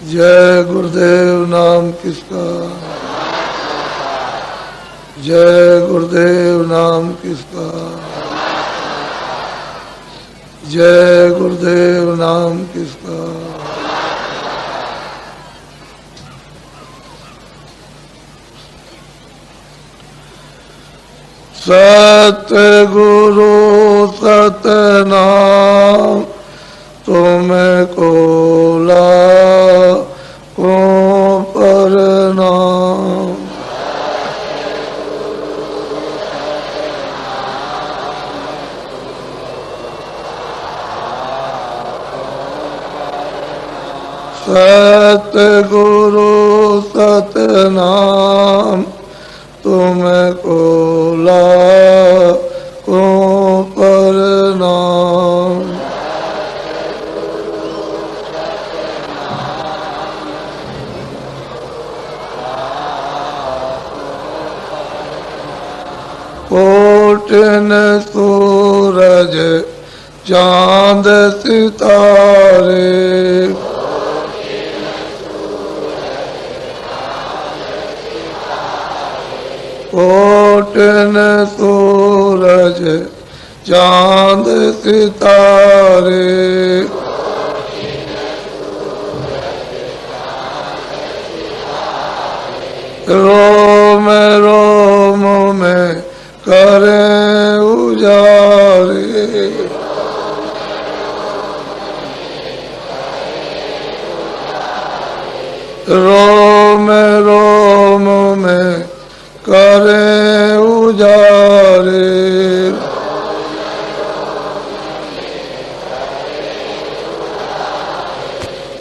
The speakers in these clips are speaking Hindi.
जय गुरुदेव नाम किसका, जय गुरुदेव नाम किसका, जय गुरुदेव नाम किसका। सतगुरु सतनाम तुमको लाखों प्रणाम। सतगुरु सतनाम तुमको लाखों प्रणाम। कोटिन सूरज चांद सितारे, कोटिन सूरज चांद सितारे, रोम रोम में करें उजारे, रोम रोम में करें उजारे।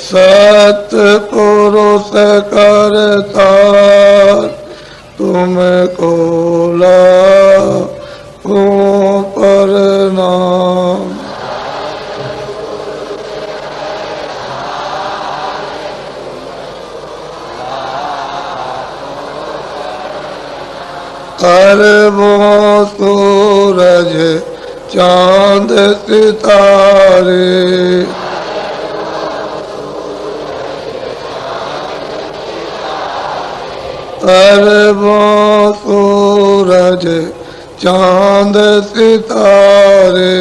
सतपुरुष करतार तुमको लाखों प्रणाम। अरबों सूरज चांद सितारे, अरबों सूरज चांद सितारे,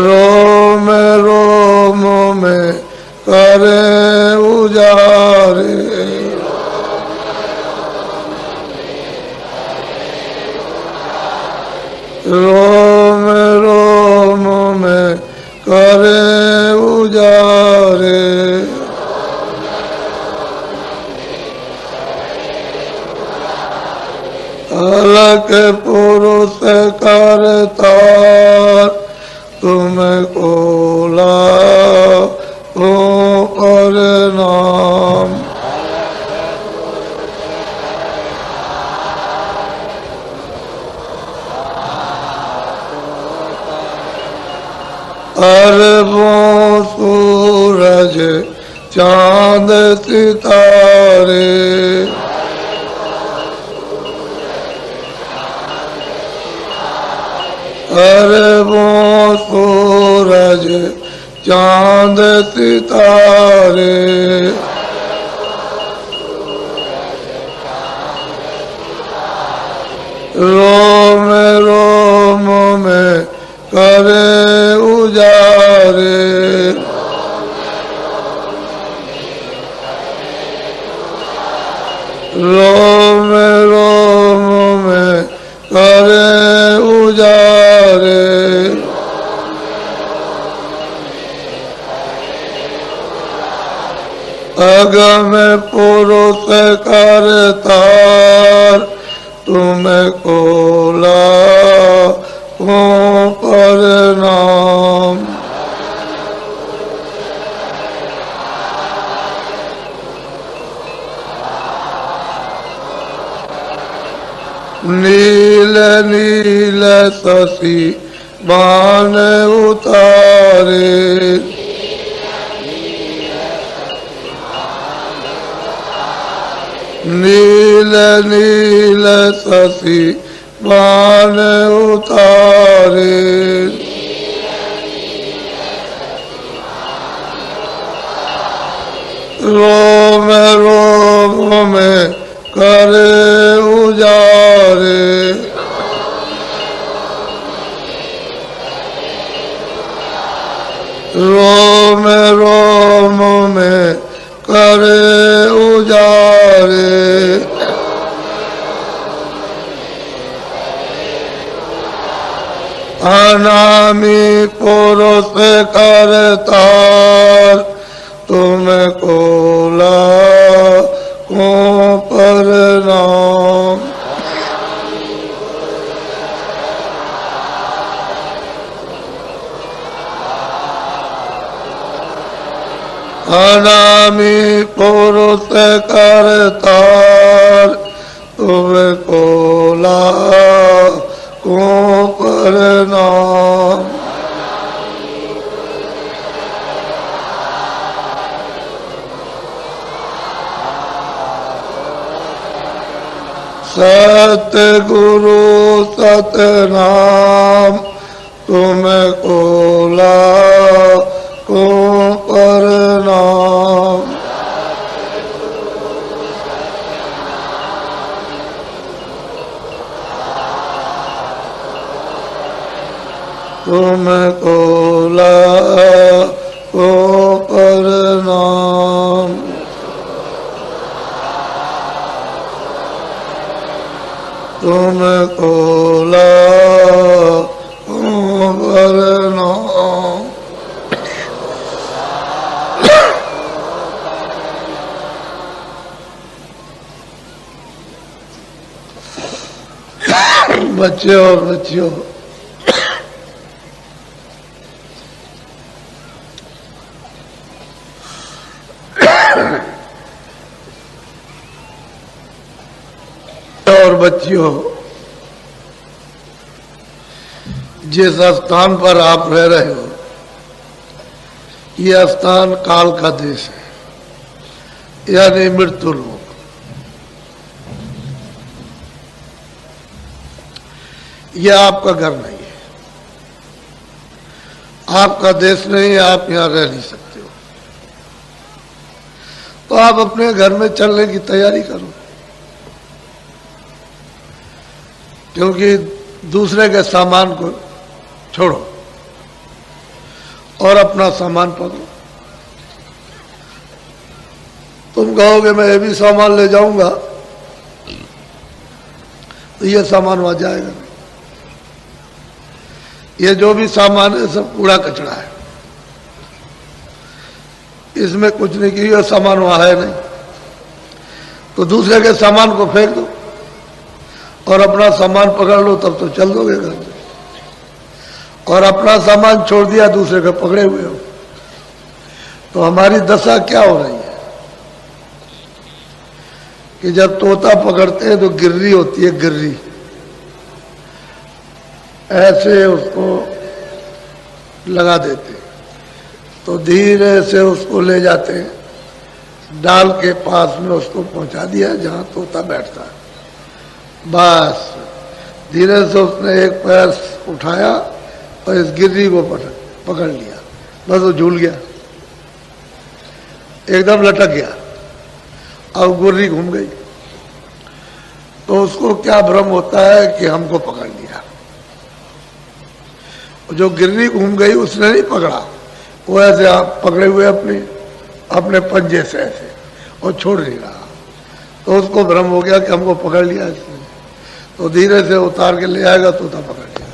रोम रोम में करें उजारे, रोम रोम में करें उजारे। अलग पुरुष करतार तुमको लाखों प्रणाम। अरबों सूरज चांद सितारे, अरबों सूरज चांद सितारे, रोम रोम में करें उजारे, रोम रोम में करें उजारे। अगम पुरुष करतार तुमको लाखों प्रणाम। नील नील शशि बाण उतारे, नील नील शशि बाण उतारे, रोम रोम में करे उजारे, रोम रोम में करे उजारे, अनामी पुरुष करतार, तुमको लाखों प्रणाम। अनामी पुरुष करतार, तुमको लाखों प्रणाम। सतगुरु सतनाम, तुमको लाखों प्रणाम। तुमको लाखों प्रणाम। तुमको लाखों प्रणाम। बच्चे और बच्चियों, और बच्चियों, जिस स्थान पर आप रह रहे हो, यह स्थान काल का देश है, यानी मृत्यु लोक। यह आपका घर नहीं है, आपका देश नहीं है, आप यहां रह नहीं सकते हो। तो आप अपने घर में चलने की तैयारी करो, क्योंकि दूसरे के सामान को छोड़ो और अपना सामान पकड़ो। तुम कहोगे मैं ये भी सामान ले जाऊंगा, तो ये सामान वहां जाएगा नहीं। ये जो भी सामान है सब कूड़ा कचरा है, इसमें कुछ नहीं किया, सामान वहां है नहीं। तो दूसरे के सामान को फेंक दो और अपना सामान पकड़ लो, तब तो चल दोगे घर में। और अपना सामान छोड़ दिया, दूसरे के पकड़े हुए हो, तो हमारी दशा क्या हो रही है कि जब तोता पकड़ते हैं तो गिर्री होती है, गिर्री ऐसे उसको लगा देते, तो धीरे से उसको ले जाते हैं, डाल के पास में उसको पहुंचा दिया जहां तोता बैठता है। बस धीरे से उसने एक पैर उठाया और इस गिर्री को पकड़ लिया, बस वो झूल गया, एकदम लटक गया और गिर्री घूम गई। तो उसको क्या भ्रम होता है कि हमको पकड़ लिया। जो गिर्री घूम गई उसने नहीं पकड़ा, वो ऐसे आप पकड़े हुए अपने पंजे से ऐसे और छोड़ नहीं रहा। तो उसको भ्रम हो गया कि हमको पकड़ लिया इसने, तो धीरे से उतार के ले आएगा, तोता पकड़ लिया।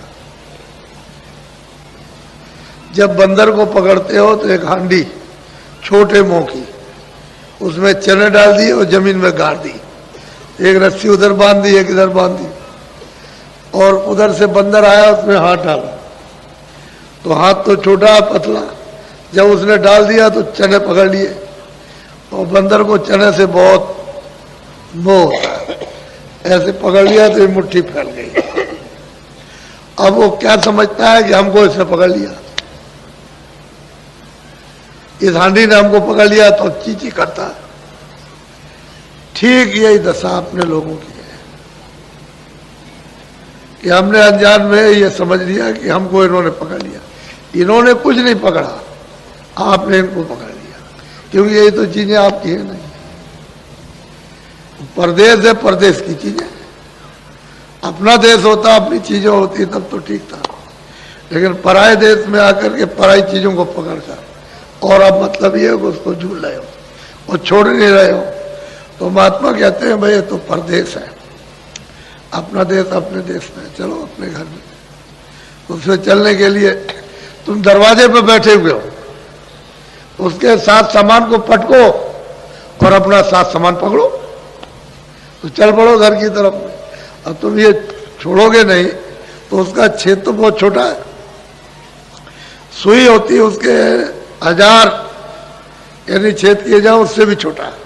जब बंदर को पकड़ते हो तो एक हांडी छोटे मुंह की, उसमें चने डाल दिए और जमीन में गाड़ दी, एक रस्सी उधर बांध दी, एक इधर बांध दी, और उधर से बंदर आया, उसमें हाथ डाला, तो हाथ तो छोटा पतला, जब उसने डाल दिया तो चने पकड़ लिए, और बंदर को चने से बहुत मोह होता है, ऐसे पकड़ लिया तो ये मुट्ठी फैल गई। अब वो क्या समझता है कि हमको इसने पकड़ लिया, इस हांडी ने हमको पकड़ लिया, तो चींची करता है, ठीक यही दशा अपने लोगों की है कि हमने अनजान में ये समझ लिया कि हमको इन्होंने पकड़ लिया। इन्होंने कुछ नहीं पकड़ा, आपने इनको पकड़ लिया, क्योंकि यही तो चीजें आपकी है नहीं। परदेश है, परदेश की चीजें। अपना देश होता, अपनी चीजें होती तब तो ठीक था, लेकिन पराये देश में आकर के पराई चीजों को पकड़कर और अब मतलब ये है कि उसको झूल रहे हो और छोड़ नहीं रहे हो। तो महात्मा कहते हैं भाई ये तो परदेश है, अपना देश अपने देश में, चलो अपने घर में। उससे चलने के लिए तुम दरवाजे पे बैठे हुए हो, उसके साथ सामान को पटको और अपना साथ सामान पकड़ो तो चल पड़ो घर की तरफ में। अब तुम ये छोड़ोगे नहीं तो उसका छेद तो बहुत छोटा है, सुई होती है उसके 1000 यानी छेद किए जाओ उससे भी छोटा है,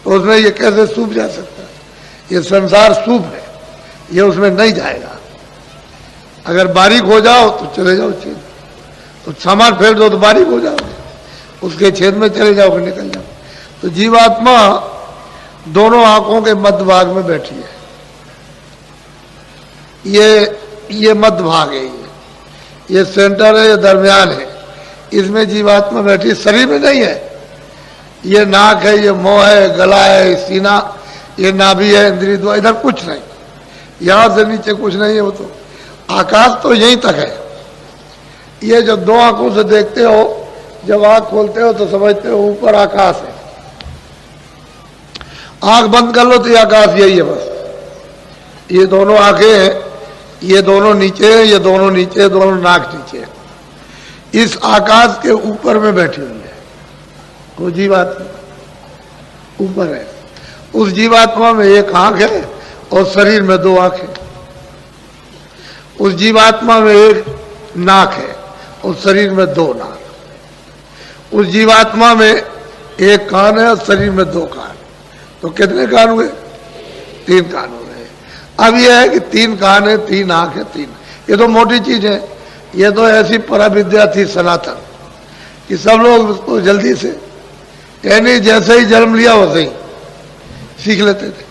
तो उसमें ये कैसे सूख जा सकता है? ये संसार सूप है, ये उसमें नहीं जाएगा। अगर बारीक हो जाओ तो चले जाओ छेद, तो सामान फेंक दो तो बारीक हो जाओगे, उसके छेद में चले जाओगे, निकल जाओ। तो जीवात्मा दोनों आंखों के मध्य भाग में बैठी है। ये मध्य भाग है, ये सेंटर है, ये दरमियान है, इसमें जीवात्मा बैठी, शरीर में नहीं है। ये नाक है, ये मुंह है, गला है, सीना, ये नाभि है, इंद्रिय द्वार, इधर कुछ नहीं, यहां से नीचे कुछ नहीं है। वो तो आकाश तो यहीं तक है। ये जब दो आंखों से देखते हो, जब आंख खोलते हो तो समझते हो ऊपर आकाश है, आंख बंद कर लो तो ये आकाश यही है बस। ये दोनों आंखें हैं, ये दोनों नीचे है, ये दोनों नीचे, दोनों नाक नीचे है। इस आकाश के ऊपर में बैठी हुई है वो जीवात्मा, ऊपर है। उस जीवात्मा में एक आंख है और शरीर में 2 आंखें। उस जीवात्मा में एक नाक है और शरीर में 2 नाक। उस जीवात्मा में एक कान है और शरीर में 2 कान। तो कितने कान हुए? 3 कान हो गए। अब यह है कि 3 कान है, 3 आंख है, 3, ये तो मोटी चीज है। ये तो ऐसी पराविद्या थी सनातन कि सब लोग उसको जल्दी से, यानी जैसे ही जन्म लिया वैसे ही सीख लेते थे।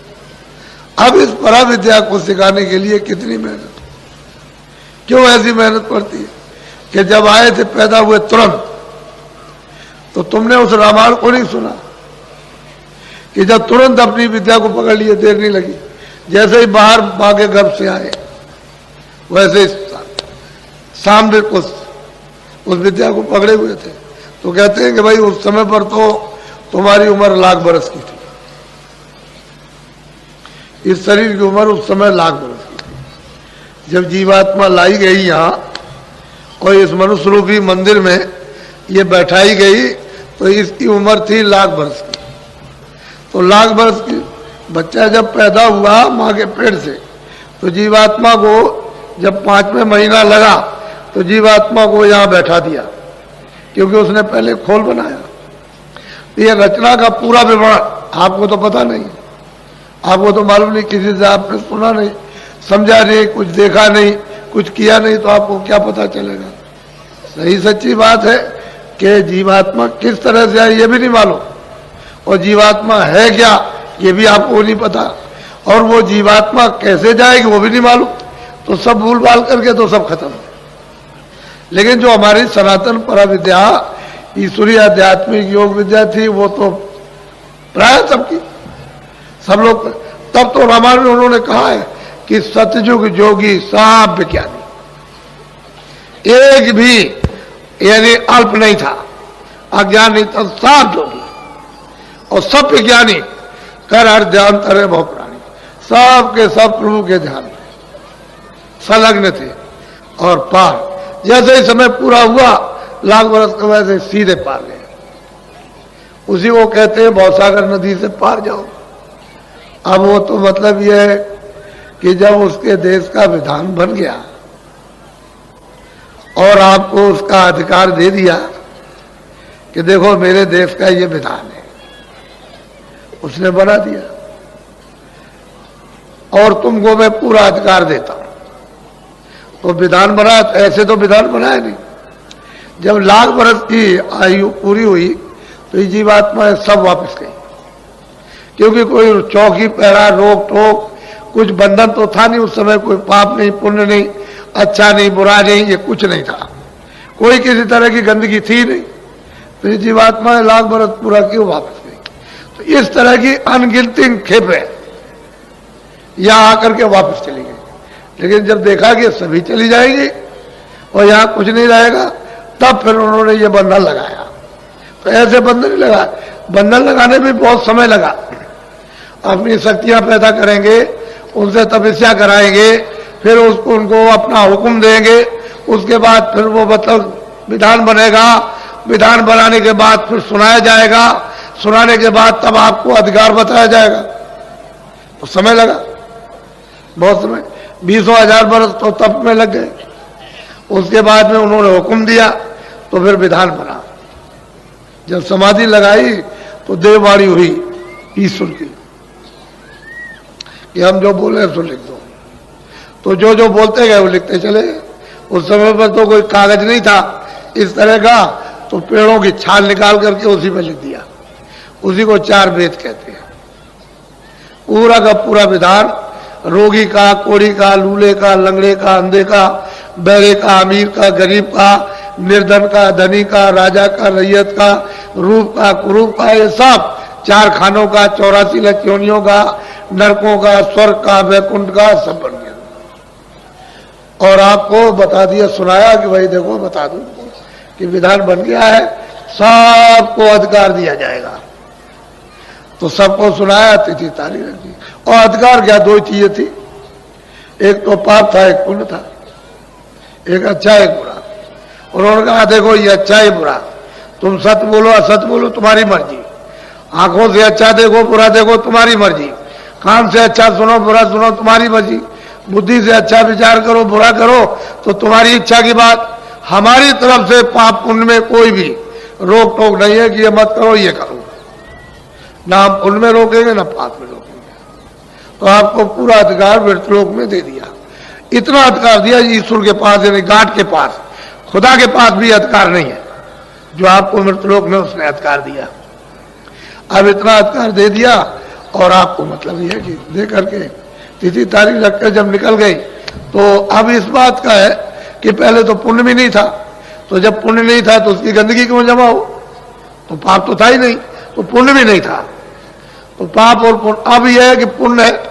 अब इस पराविद्या को सिखाने के लिए कितनी मेहनत, क्यों ऐसी मेहनत पड़ती है कि जब आए थे पैदा हुए तुरंत, तो तुमने उस रामायण को नहीं सुना कि जब तुरंत अपनी विद्या को पकड़ लिए, देर नहीं लगी। जैसे ही बाहर मां के गर्भ से आए वैसे सामने उस विद्या को पकड़े हुए थे। तो कहते हैं कि भाई उस समय पर तो तुम्हारी उम्र 1,00,000 बरस की थी, इस शरीर की उम्र उस समय 1,00,000 बरस की थी। जब जीवात्मा लाई गई यहाँ और इस मनुष्य रूपी मंदिर में ये बैठाई गई तो इसकी उम्र थी 1,00,000 बरस की। तो 1,00,000 बरस की बच्चा जब पैदा हुआ माँ के पेट से, तो जीवात्मा को जब 5वें महीना लगा तो जीवात्मा को यहाँ बैठा दिया, क्योंकि उसने पहले खोल बनाया। ये रचना का पूरा विवरण आपको तो पता नहीं, आपको तो मालूम नहीं, किसी से आपने सुना नहीं, समझा नहीं, कुछ देखा नहीं, कुछ किया नहीं, तो आपको क्या पता चलेगा। सही सच्ची बात है कि जीवात्मा किस तरह से है ये भी नहीं मालूम, और जीवात्मा है क्या ये भी आपको नहीं पता, और वो जीवात्मा कैसे जाएगी वो भी नहीं मालूम। तो सब भूल भाल करके तो सब खत्म है। लेकिन जो हमारी सनातन पराविद्या ईश्वरीय आध्यात्मिक योग विद्या थी वो तो प्राय सबकी, सब लोग। तब तो रामायण में उन्होंने कहा है कि सतयुग जोगी सब विज्ञानी, एक भी यानी अल्प नहीं था, अज्ञान नहीं था, सब जोगी और सब विज्ञानी, कर हर ध्यान तरे बहु प्राणी, सब के सब प्रभु के ध्यान में संलग्न थे और पार। जैसे ही समय पूरा हुआ 1,00,000 बरस के वैसे सीधे पार गए। उसी को कहते हैं भवसागर नदी से पार जाओ। अब वो तो मतलब यह है कि जब उसके देश का विधान बन गया और आपको उसका अधिकार दे दिया कि देखो मेरे देश का ये विधान है, उसने बना दिया और तुमको मैं पूरा अधिकार देता हूं, तो विधान बना। ऐसे तो विधान बनाया नहीं। जब 1,00,000 बरस की आयु पूरी हुई तो ये जीवात्मा सब वापस गई, क्योंकि कोई चौकी पहरा, रोक टोक, कुछ बंधन तो था नहीं उस समय। कोई पाप नहीं, पुण्य नहीं, अच्छा नहीं, बुरा नहीं, ये कुछ नहीं था। कोई किसी तरह की गंदगी थी नहीं। तो ये जीवात्मा लाख बरस पूरा क्यों वापस गई? तो इस तरह की अनगिनती खेपें यहां आकर के वापस चली गई। लेकिन जब देखा कि सभी चली जाएगी और यहां कुछ नहीं रहेगा, तब फिर उन्होंने ये बंधन लगाया। तो ऐसे बंधन नहीं लगा, बंधन लगाने में बहुत समय लगा। अपनी शक्तियां पैदा करेंगे, उनसे तपस्या कराएंगे, फिर उसको उनको अपना हुक्म देंगे, उसके बाद फिर वो मतलब विधान बनेगा, विधान बनाने के बाद फिर सुनाया जाएगा, सुनाने के बाद तब आपको अधिकार बताया जाएगा। तो समय लगा, बहुत समय, 20,000 वर्ष तो तप में लग गए। उसके बाद में उन्होंने हुक्म दिया तो फिर विधान बना। जब समाधि लगाई तो देववाणी हुई ईश्वर की कि हम जो बोले सो लिख दो। तो जो जो बोलते गए वो लिखते चले। उस समय पर तो कोई कागज नहीं था इस तरह का, तो पेड़ों की छाल निकाल करके उसी में लिख दिया। उसी को 4 वेद कहते हैं। पूरा का पूरा विधान, रोगी का, कोढ़ी का, लूले का, लंगड़े का, अंधे का, बहरे का, अमीर का, गरीब का, निर्धन का, धनी का, राजा का, रैयत का, रूप का, कुरूप का, ये सब 4 खानों का, 84 लाख योनियों का, नरकों का, स्वर्ग का, वैकुंठ का, सब बन गया। और आपको बता दिया, सुनाया कि भाई देखो बता दूं कि विधान बन गया है, सबको अधिकार दिया जाएगा। तो सबको सुनाया, तिथि तारीख रख दी। और अधिकार क्या, 2 चीजें थी, एक तो पाप था, एक पुण्य था, एक अच्छा एक बुरा। उन्होंने कहा देखो ये अच्छा है बुरा, तुम सत्य बोलो असत्य बोलो तुम्हारी मर्जी, आंखों से अच्छा देखो बुरा देखो तुम्हारी मर्जी, कान से अच्छा सुनो बुरा सुनो तुम्हारी मर्जी, बुद्धि से अच्छा विचार करो बुरा करो तो तुम्हारी इच्छा की बात। हमारी तरफ से पाप पुण्य में कोई भी रोक टोक नहीं है कि ये मत करो ये करो, ना हम पुण्य में रोकेंगे ना पाप में रोकेंगे। तो आपको पूरा अधिकार मृतलोक में दे दिया। इतना अधिकार दिया ईश्वर के पास, यानी गांठ के पास, खुदा के पास भी अधिकार नहीं है जो आपको मृतलोक में उसने अधिकार दिया। अब इतना अधिकार दे दिया और आपको मतलब यह कि दे करके तिथि तारीख रखकर जब निकल गई, तो अब इस बात का है कि पहले तो पुण्य भी नहीं था, तो जब पुण्य नहीं था तो उसकी गंदगी क्यों जमा हो? तो पाप तो था ही नहीं, तो पुण्य भी नहीं था, तो पाप और पुण्य। अब यह है कि पुण्य है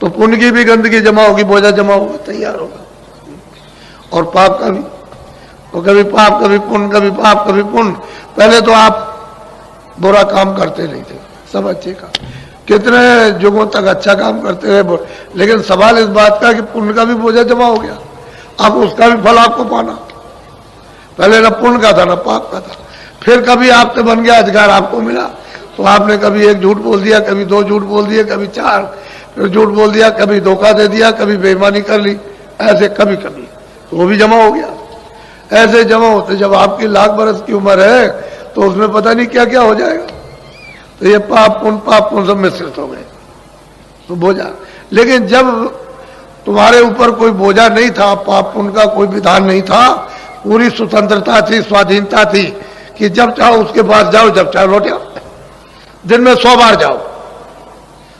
तो पुण्य की भी गंदगी जमा होगी, बोझा जमा होगा, तैयार होगा, और पाप का भी। तो कभी पाप कभी पुण्य, कभी पाप कभी पुण्य। पहले तो आप बुरा काम करते नहीं थे, सब अच्छे काम, कितने युगों तक अच्छा काम करते रहे, लेकिन सवाल इस बात का कि पुण्य का भी बोझा जमा हो गया, अब उसका भी फल आपको पाना। पहले न पुण्य का था न पाप का था। फिर कभी आपसे बन गया अधिकार, आपको मिला, तो आपने कभी 1 झूठ बोल दिया, कभी 2 झूठ बोल दिए, कभी 4 फिर झूठ बोल दिया, कभी धोखा दे दिया, कभी बेईमानी कर ली, ऐसे कभी कभी, तो वो भी जमा हो गया। ऐसे जमा होते जब आपकी लाख बरस की उम्र है तो उसमें पता नहीं क्या क्या हो जाएगा। तो ये पाप पुण्य सब मिश्रित हो गए, तो बोझा। लेकिन जब तुम्हारे ऊपर कोई बोझा नहीं था, पाप पुण्य का कोई विधान नहीं था, पूरी स्वतंत्रता थी, स्वाधीनता थी कि जब चाहो उसके पास जाओ, जब चाहो लौट आओ, दिन में 100 बार जाओ,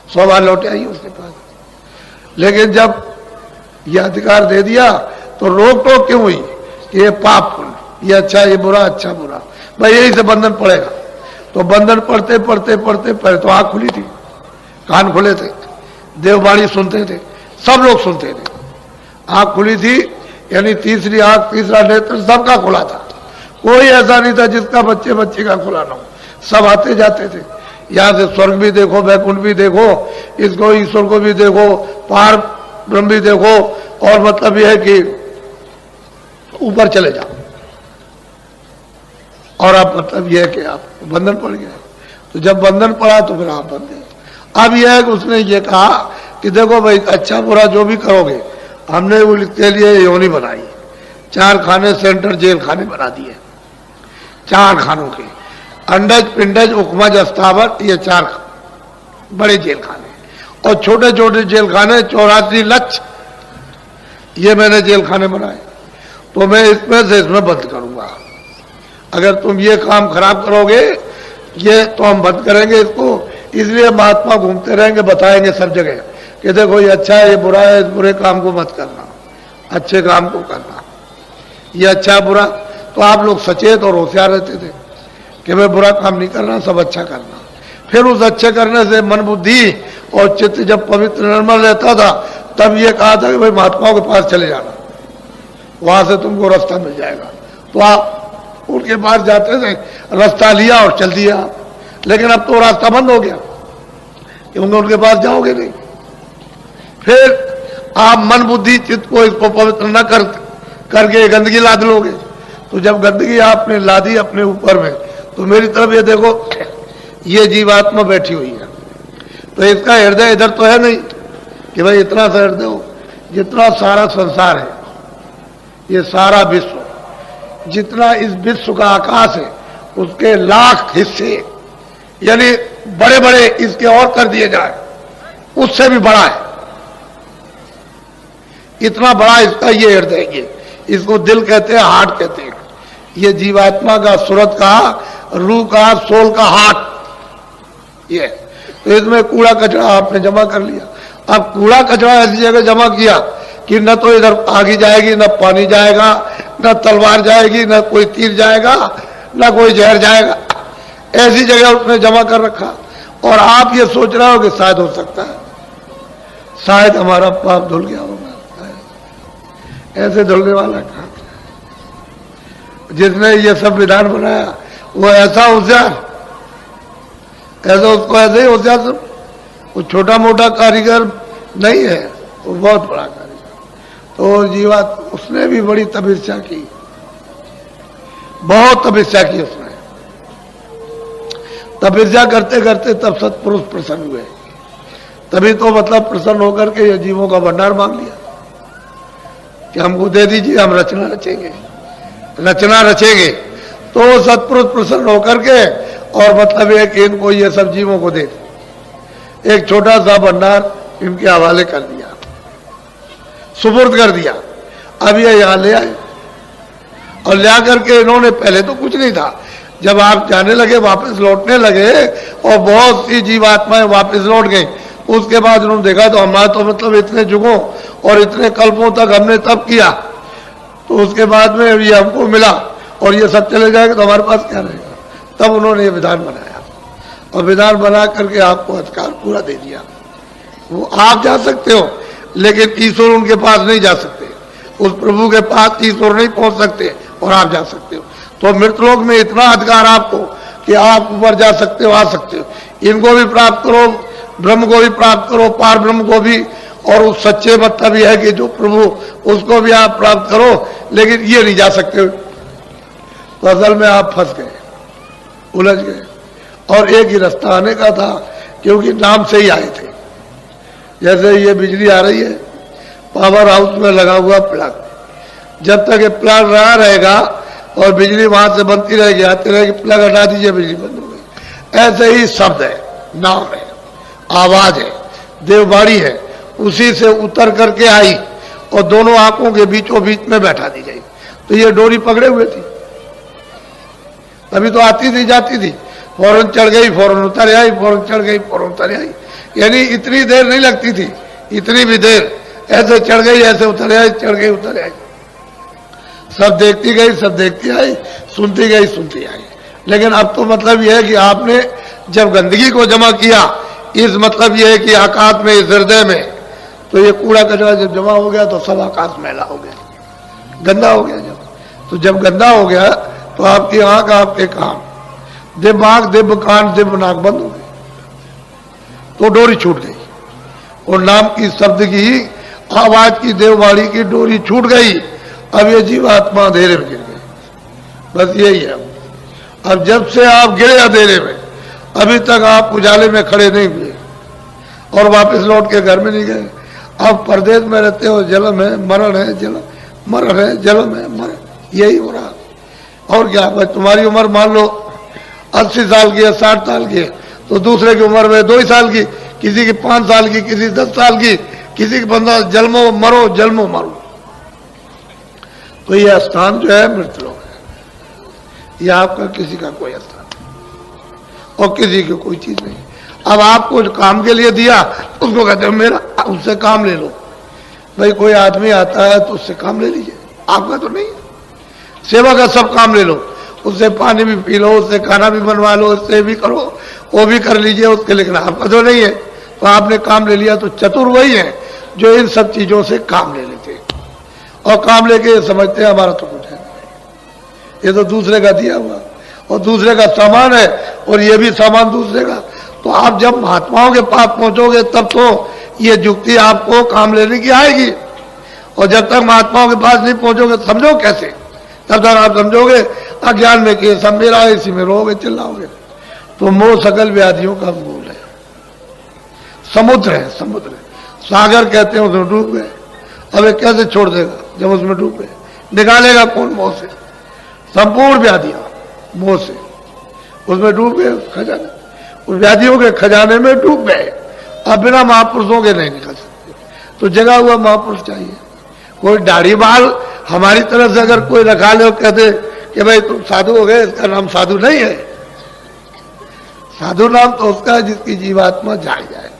100 बार लौट आइए उसके पास। लेकिन जब यह अधिकार दे दिया तो रोक टोक क्यों हुई कि ये पाप पुण्य, ये अच्छा ये बुरा, अच्छा बुरा, भाई यही से बंधन पड़ेगा। तो बंधन पढ़ते पढ़ते पढ़ते पहले तो आंख खुली थी, कान खुले थे, देववाणी सुनते थे, सब लोग सुनते थे, आंख खुली थी, यानी तीसरी आंख, तीसरा नेत्र सबका खुला था। कोई ऐसा नहीं था जिसका बच्चे बच्चे का खुला ना हो, सब आते जाते थे। यहां से स्वर्ग भी देखो, वैकुंठ भी देखो, इसको ईश्वर को भी देखो, पार ब्रह्म भी देखो, और मतलब यह है कि ऊपर चले जाओ। और अब मतलब यह है कि आप बंधन पड़ गया। तो जब बंधन पड़ा तो फिर आप बंध गए। अब यह है कि उसने ये कहा कि देखो भाई अच्छा बुरा जो भी करोगे, हमने उसके लिए योनि बनाई, 4 खाने सेंटर जेल खाने बना दिए, 4 खानों के, अंडज पिंडज उकमज अस्तावत, ये 4 बड़े जेल खाने, और छोटे छोटे जेल खाने 84 लक्ष, ये मैंने जेल खाने बनाए। तो मैं इसमें से इसमें बंद करूंगा, अगर तुम ये काम खराब करोगे ये तो हम बंद करेंगे इसको, इसलिए महात्मा घूमते रहेंगे, बताएंगे सब जगह कि देखो ये अच्छा है, ये बुरा है, इस बुरे काम को मत करना, अच्छे काम को करना, ये अच्छा बुरा। तो आप लोग सचेत और होशियार रहते थे कि मैं बुरा काम नहीं करना, सब अच्छा करना। फिर उस अच्छे करने से मन बुद्धि और चित्त जब पवित्र निर्मल रहता था, तब ये कहा था कि भाई महात्माओं के पास चले जाना, वहां से तुमको रास्ता मिल जाएगा। तो आप उनके पास जाते थे, रास्ता लिया और चल दिया। लेकिन अब तो रास्ता बंद हो गया, क्योंकि उनके पास जाओगे नहीं। फिर आप मन बुद्धि चित्त को इसको पवित्र न करके गंदगी लाद लोगे। तो जब गंदगी आपने लादी अपने ऊपर में, तो मेरी तरफ ये देखो, ये जीवात्मा बैठी हुई है। तो इसका हृदय इधर तो है नहीं कि भाई इतना सा हृदय हो। जितना सारा संसार है, ये सारा विश्व, जितना इस विश्व का आकाश है, उसके लाख हिस्से, यानी बड़े बड़े इसके और कर दिए जाए, उससे भी बड़ा है। इतना बड़ा इसका ये हृदय है। इसको दिल कहते हैं, हार्ट कहते हैं। ये जीवात्मा का, सूरत का, रूह का, सोल का हार्ट ये। तो इसमें कूड़ा कचरा आपने जमा कर लिया। अब कूड़ा कचरा ऐसी जगह जमा किया कि न तो इधर आगी जाएगी, न पानी जाएगा, न तलवार जाएगी, न कोई तीर जाएगा, न कोई जहर जाएगा। ऐसी जगह उसने जमा कर रखा। और आप ये सोच रहे हो कि शायद हो सकता है, शायद हमारा पाप धुल गया होगा। ऐसे धुलने वाला कहां? जिसने ये सब विधान बनाया वो ऐसा होशियार, ऐसा उसको ऐसे ही होशियार, वो छोटा मोटा कारीगर नहीं है, वो बहुत बड़ा कारीगर। तो जीवात उसने भी बड़ी तपस्या की, बहुत तपस्या की उसने। तपस्या करते करते तब सत्पुरुष प्रसन्न हुए। तभी तो मतलब प्रसन्न होकर के ये जीवों का भंडार मांग लिया कि हमको दे दीजिए, हम रचना रचेंगे, रचना रचेंगे। तो सत्पुरुष प्रसन्न होकर के और मतलब है कि इनको ये सब जीवों को दे दे। एक छोटा सा भंडार इनके हवाले कर दिया, सुपुर्द कर दिया। अब ये यहां ले आए और ले आकर के इन्होंने, पहले तो कुछ नहीं था, जब आप जाने लगे, वापस लौटने लगे और बहुत सी जीवात्माएं वापस लौट गई, उसके बाद उन्होंने देखा तो हमारा तो मतलब इतने जुगों और इतने कल्पों तक हमने तब किया, तो उसके बाद में ये हमको मिला और ये सब चले जाएंगे तो हमारे पास क्या रहेगा। तब उन्होंने ये विधान बनाया और विधान बना करके आपको अधिकार पूरा दे दिया। वो आप जा सकते हो, लेकिन ईश्वर उनके पास नहीं जा सकते। उस प्रभु के पास ईश्वर नहीं पहुंच सकते और आप जा सकते हो। तो मृतलोक में इतना अधिकार आपको कि आप ऊपर जा सकते हो, आ सकते हो। इनको भी प्राप्त करो, ब्रह्म को भी प्राप्त करो, पार ब्रह्म को भी, और उस सच्चे मतलब यह है कि जो प्रभु, उसको भी आप प्राप्त करो, लेकिन ये नहीं जा सकते। तो असल में आप फंस गए, उलझ गए। और एक ही रास्ता आने का था, क्योंकि नाम से ही आए थे। जैसे ये बिजली आ रही है, पावर हाउस में लगा हुआ प्लग, जब तक ये प्लग रहा रहेगा और बिजली वहां से बनती रहेगी, आती रहेगी, प्लग हटा दीजिए, बिजली बंद हो गई। ऐसे ही शब्द है, नाम है, आवाज है, देववाणी है, उसी से उतर करके आई और दोनों आंखों के बीचों बीच में बैठा दी गई। तो ये डोरी पकड़े हुए थी, तभी तो आती थी जाती थी, फौरन चढ़ गई, फौरन उतर आई, फौरन चढ़ गई, फौरन उतर आई। यानी इतनी देर नहीं लगती थी, इतनी भी देर, ऐसे चढ़ गई, ऐसे उतर आई, चढ़ गई, उतर आई। सब देखती गई, सब देखती आई, सुनती गई, सुनती आई। लेकिन अब तो मतलब यह है कि आपने जब गंदगी को जमा किया, इस मतलब यह है कि आकाश में, इस हृदय में, तो ये कूड़ा कचरा जब जमा हो गया तो सब आकाश मैला हो गया, गंदा हो गया। तो जब गंदा हो गया तो आपकी आंख, आपके कान, दिव्य आंख, दिव्य कान, दिव्य नाक बंद हो गई, तो डोरी छूट गई। और नाम की, शब्द की, आवाज की, देववाणी की डोरी छूट गई। अब ये जीवात्मा अंधेरे में गिर गई। बस यही है। अब जब से आप गिरे अंधेरे में, अभी तक आप उजाले में खड़े नहीं हुए और वापस लौट के घर में नहीं गए। अब परदेश में रहते हो, जन्म है, मरण है, जन्म, मरण है, जन्म है, मरण, यही हो रहा। और क्या भाई, तुम्हारी उम्र मान लो 80 साल की है, 60 साल की है, तो दूसरे की उम्र में 2 साल की, किसी की 5 साल की, किसी 10 साल की, किसी की 15, जन्मो मरो, जन्मो मरो। तो यह स्थान जो है मृतलोक है, यह आपका किसी का कोई स्थान और किसी की कोई चीज नहीं। अब आपको जो काम के लिए दिया उसको कहते हो मेरा, उससे काम ले लो। भाई कोई आदमी आता है तो उससे काम ले लीजिए, आपका तो नहीं। सेवा का सब काम ले लो, उससे पानी भी पी लो, उससे खाना भी बनवा लो, उससे भी करो, वो भी कर लीजिए उसके, लेकिन आपका तो नहीं है। तो आपने काम ले लिया। तो चतुर वही है जो इन सब चीजों से काम ले लेते हैं और काम लेके ये समझते हैं हमारा तो कुछ है, ये तो दूसरे का दिया हुआ और दूसरे का सामान है और ये भी सामान दूसरे का। तो आप जब महात्माओं के पास पहुंचोगे तब तो ये युक्ति आपको काम लेने की आएगी, और जब तक महात्माओं के पास नहीं पहुंचोगे समझो कैसे, तब तक आप समझोगे अज्ञान में कि सब मेरा है, इसी में रोगे चिल्लाओगे। तो मोह सकल व्याधियों का मूल है, समुद्र है, समुद्र है। सागर कहते हैं उसमें डूब गए, अब ये कैसे छोड़ देगा जब उसमें डूब गए, निकालेगा कौन मोह से? संपूर्ण व्याधियां मोह से उसमें डूब गए, खजाने, उस व्याधियों के खजाने में डूब गए। अब बिना महापुरुषों के नहीं निकल सकते, तो जगा हुआ महापुरुष चाहिए। कोई दाढ़ी बाल हमारी तरफ से अगर कोई रखा ले और कहते कि भाई तुम साधु हो गए, इसका नाम साधु नहीं है। साधु नाम तो उसका है जिसकी जीवात्मा जाग जाए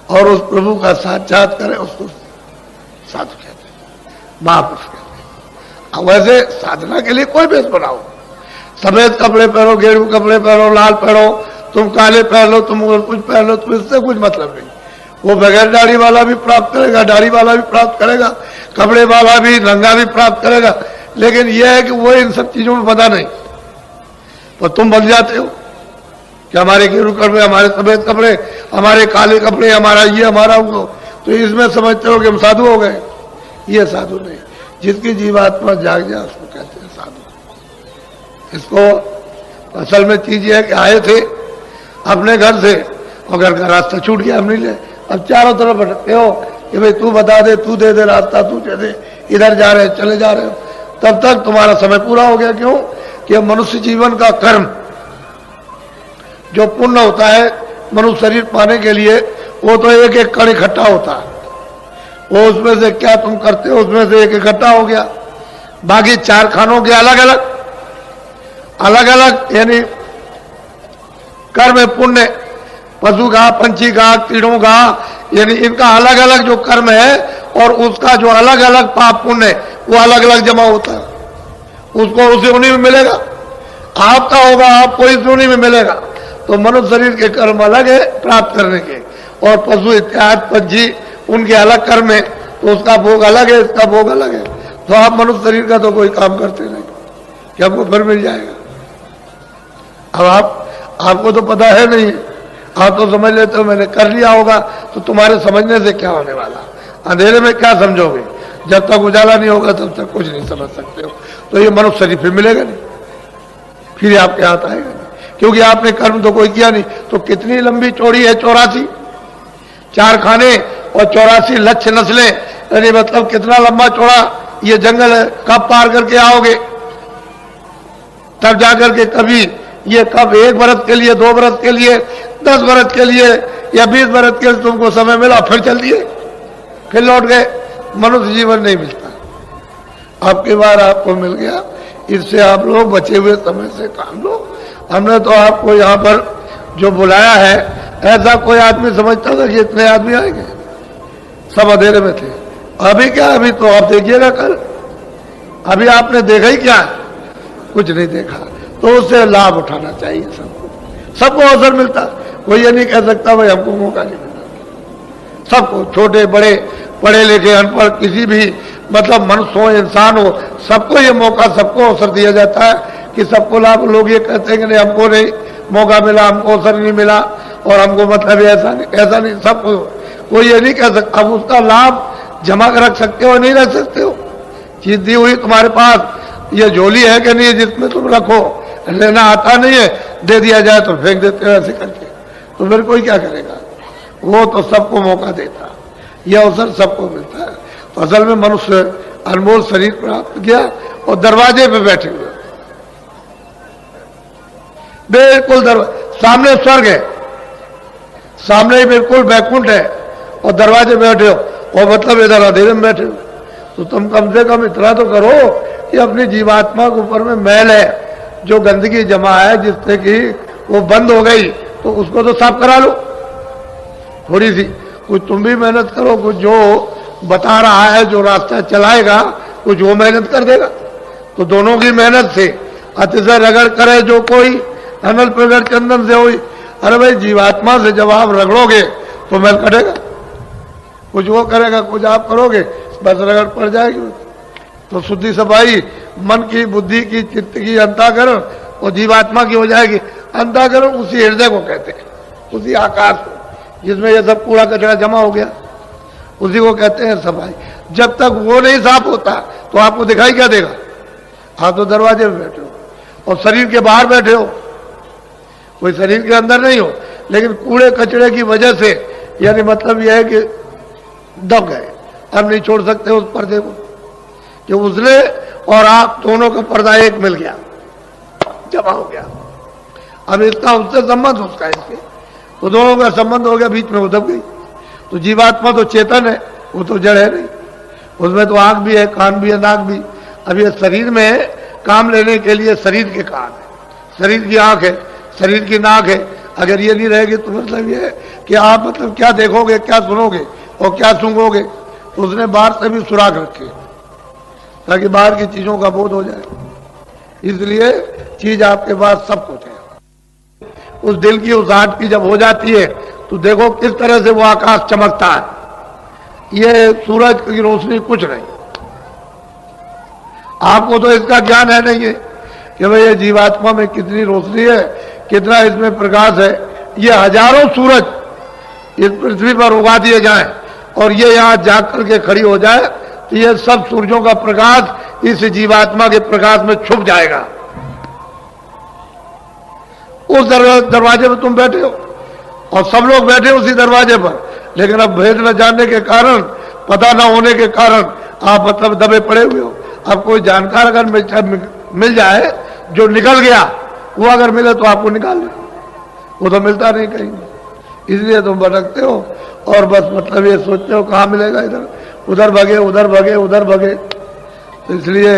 और उस प्रभु का साक्षात करे, उसको साधु कहते हैं, महापुरुष कहते हैं। अब वैसे साधना के लिए कोई भेष बनाओ, सफेद कपड़े पहनो, गेरू कपड़े पहनो, लाल पहनो, तुम काले पहन लो, तुम कुछ पहन लो, तुम इससे कुछ मतलब नहीं। वो बगैर दाढ़ी वाला भी प्राप्त करेगा, दाढ़ी वाला भी प्राप्त करेगा, कपड़े वाला भी, नंगा भी प्राप्त करेगा। लेकिन यह है कि वो इन सब चीजों में पता नहीं, पर तुम बन जाते हो कि हमारे गेरू कपड़े, हमारे सफेद कपड़े, हमारे काले कपड़े, हमारा ये, हमारा वो, तो इसमें समझते हो कि हम साधु हो गए। ये साधु नहीं, जिसकी जीवात्मा जाग जाए उसको कहते हैं साधु। इसको असल में चीज यह है कि आए थे अपने घर से और घर का रास्ता छूट गया, हम नहीं ले, अब चारों तरफ भटकते हो कि भाई तू बता दे, तू दे दे रास्ता, तू दे दे, इधर जा रहे चले जा रहे हो, तब तक तुम्हारा समय पूरा हो गया। क्यों? कि मनुष्य जीवन का कर्म जो पुण्य होता है मनुष्य शरीर पाने के लिए, वो तो एक एक कण इकट्ठा होता है, वो उसमें से क्या तुम करते हो उसमें से एक इकट्ठा हो गया। बाकी चार खानों के अलग अलग अलग अलग यानी कर्म पुण्य, पशु का, पंछी का, कीड़ों का, यानी इनका अलग अलग जो कर्म है और उसका जो अलग अलग पाप पुण्य वो अलग अलग जमा होता है, उसको उसी उन्हीं में मिलेगा। आपका होगा, आपको इस उन्हीं में मिलेगा। तो मनुष्य शरीर के कर्म अलग है प्राप्त करने के, और पशु इत्यादि पंछी उनके अलग कर्म है, तो उसका भोग अलग है, इसका भोग अलग है। तो आप मनुष्य शरीर का तो कोई काम करते नहीं कि आपको फिर मिल जाएगा। अब आपको तो पता है नहीं, आप तो समझ लेते हो मैंने कर लिया होगा, तो तुम्हारे समझने से क्या होने वाला? अंधेरे में क्या समझोगे? जब तक उजाला नहीं होगा तब तक कुछ नहीं समझ सकते हो। तो ये मनुष्य शरीर फिर मिलेगा नहीं, फिर आपके हाथ आएगा नहीं, क्योंकि आपने कर्म तो कोई किया नहीं। तो कितनी लंबी चौड़ी है? 84 चार खाने और 84 लक्ष्य नस्लें, यानी मतलब कितना लंबा चौड़ा ये जंगल है। कब पार करके आओगे? तब जाकर के कभी ये कब 1 बरस के लिए, 2 बरस के लिए, 10 बरस के लिए या 20 बरस के लिए तुमको समय मिला, फिर चल दिए, फिर लौट गए। मनुष्य जीवन नहीं मिलता। आपकी बार आपको मिल गया, इससे आप लोग बचे हुए समय से काम लो। हमने तो आपको यहाँ पर जो बुलाया है, ऐसा कोई आदमी समझता था कि इतने आदमी आएंगे? सब अंधेरे में थे। अभी क्या? अभी तो आप देखिएगा कल, अभी आपने देखा ही क्या? कुछ नहीं देखा। तो उससे लाभ उठाना चाहिए सबको, सबको अवसर मिलता। कोई ये नहीं कह सकता भाई हमको मौका नहीं मिलता। सबको, छोटे बड़े, पढ़े लिखे अनपढ़, किसी भी मतलब मनुष्य हो, इंसान हो, सबको ये मौका, सबको अवसर दिया जाता है कि सबको लाभ। लोग ये कहते हैं कि नहीं हमको नहीं मौका मिला, हमको अवसर नहीं मिला और हमको मतलब ऐसा नहीं। सबको कोई ये नहीं कह सकता। अब उसका लाभ जमा कर रख सकते हो, नहीं रख सकते हो। चीज दी हुई तुम्हारे पास, ये झोली है कि नहीं जिसमें तुम रखो, लेना आता नहीं है, दे दिया जाए तो फेंक देते हो ऐसे करके, तो फिर कोई क्या करेगा? वो तो सबको मौका देता, यह अवसर सबको मिलता है। तो असल में मनुष्य अनमोल शरीर प्राप्त किया और दरवाजे पे बैठे हुए, बिल्कुल सामने स्वर्ग है, सामने ही बिल्कुल बैकुंठ है और दरवाजे बैठे हो, और मतलब इधर अंधेरे में बैठे हो। तो तुम कम से कम इतना तो करो कि अपनी जीवात्मा के ऊपर में मैल है, जो गंदगी जमा है जिससे कि वो बंद हो गई, तो उसको तो साफ करा लो। थोड़ी सी, कुछ तुम भी मेहनत करो, कुछ जो बता रहा है, जो रास्ता चलाएगा, कुछ वो मेहनत कर देगा। तो दोनों की मेहनत से अतिशय रगड़ करे जो कोई, अनल प्रगट चंदन से हुई। अरे भाई, जीवात्मा से जब आप रगड़ोगे तो मैल कटेगा, कुछ वो करेगा, कुछ आप करोगे, बस रगड़ पड़ जाएगी। तो शुद्धि सफाई मन की, बुद्धि की, चित्त की, अंतःकरण और जीवात्मा की हो जाएगी। अंतःकरण उसी हृदय को कहते हैं, उसी आकाश को जिसमें ये सब कूड़ा कचरा जमा हो गया, उसी को कहते हैं सफाई। जब तक वो नहीं साफ होता तो आपको दिखाई क्या देगा? आप तो दरवाजे में बैठे हो और शरीर के बाहर बैठे हो, कोई शरीर के अंदर नहीं हो, लेकिन कूड़े कचरे की वजह से, यानी मतलब यह है कि दब गए, अब नहीं छोड़ सकते उस पर्दे को, कि उसने और आप दोनों का पर्दा एक मिल गया, जमा हो गया। अब इसका उससे संबंध, उसका इसके, तो दोनों का संबंध हो गया, बीच में वो दब गई। तो जीवात्मा तो चेतन है, वो तो जड़ है नहीं, उसमें तो आंख भी है, कान भी है, नाक भी। अब ये शरीर में काम लेने के लिए शरीर के कान है, शरीर की आंख है, शरीर की नाक है। अगर ये नहीं रहेगी तो मतलब ये है कि आप मतलब क्या देखोगे, क्या सुनोगे और क्या सूंघोगे। तो उसने बाहर से भी सुराख रखे ताकि बाहर की चीजों का बोध हो जाए, इसलिए चीज आपके पास सब कुछ है। उस दिल की उस आंट की जब हो जाती है तो देखो किस तरह से वो आकाश चमकता है। ये सूरज की रोशनी कुछ नहीं, आपको तो इसका ज्ञान है नहीं है कि भाई ये जीवात्मा में कितनी रोशनी है, कितना इसमें प्रकाश है। ये हजारों सूरज इस पृथ्वी पर उगा दिए जाएं और ये यहां जाग करके खड़ी हो जाए तो ये सब सूरजों का प्रकाश इस जीवात्मा के प्रकाश में छुप जाएगा। उस दरवाजे पर तुम बैठे हो और सब लोग बैठे उसी दरवाजे पर, लेकिन अब भेद न जानने के कारण, पता न होने के कारण आप मतलब दबे पड़े हुए हो। अब कोई जानकार अगर मिल जाए जो निकल गया, वो अगर मिले तो आपको निकाल ले, वो तो मिलता नहीं कहीं, इसलिए तुम भटकते हो और बस मतलब ये सोचते हो कहाँ मिलेगा, इधर उधर भगे, उधर भगे, उधर भगे। तो इसलिए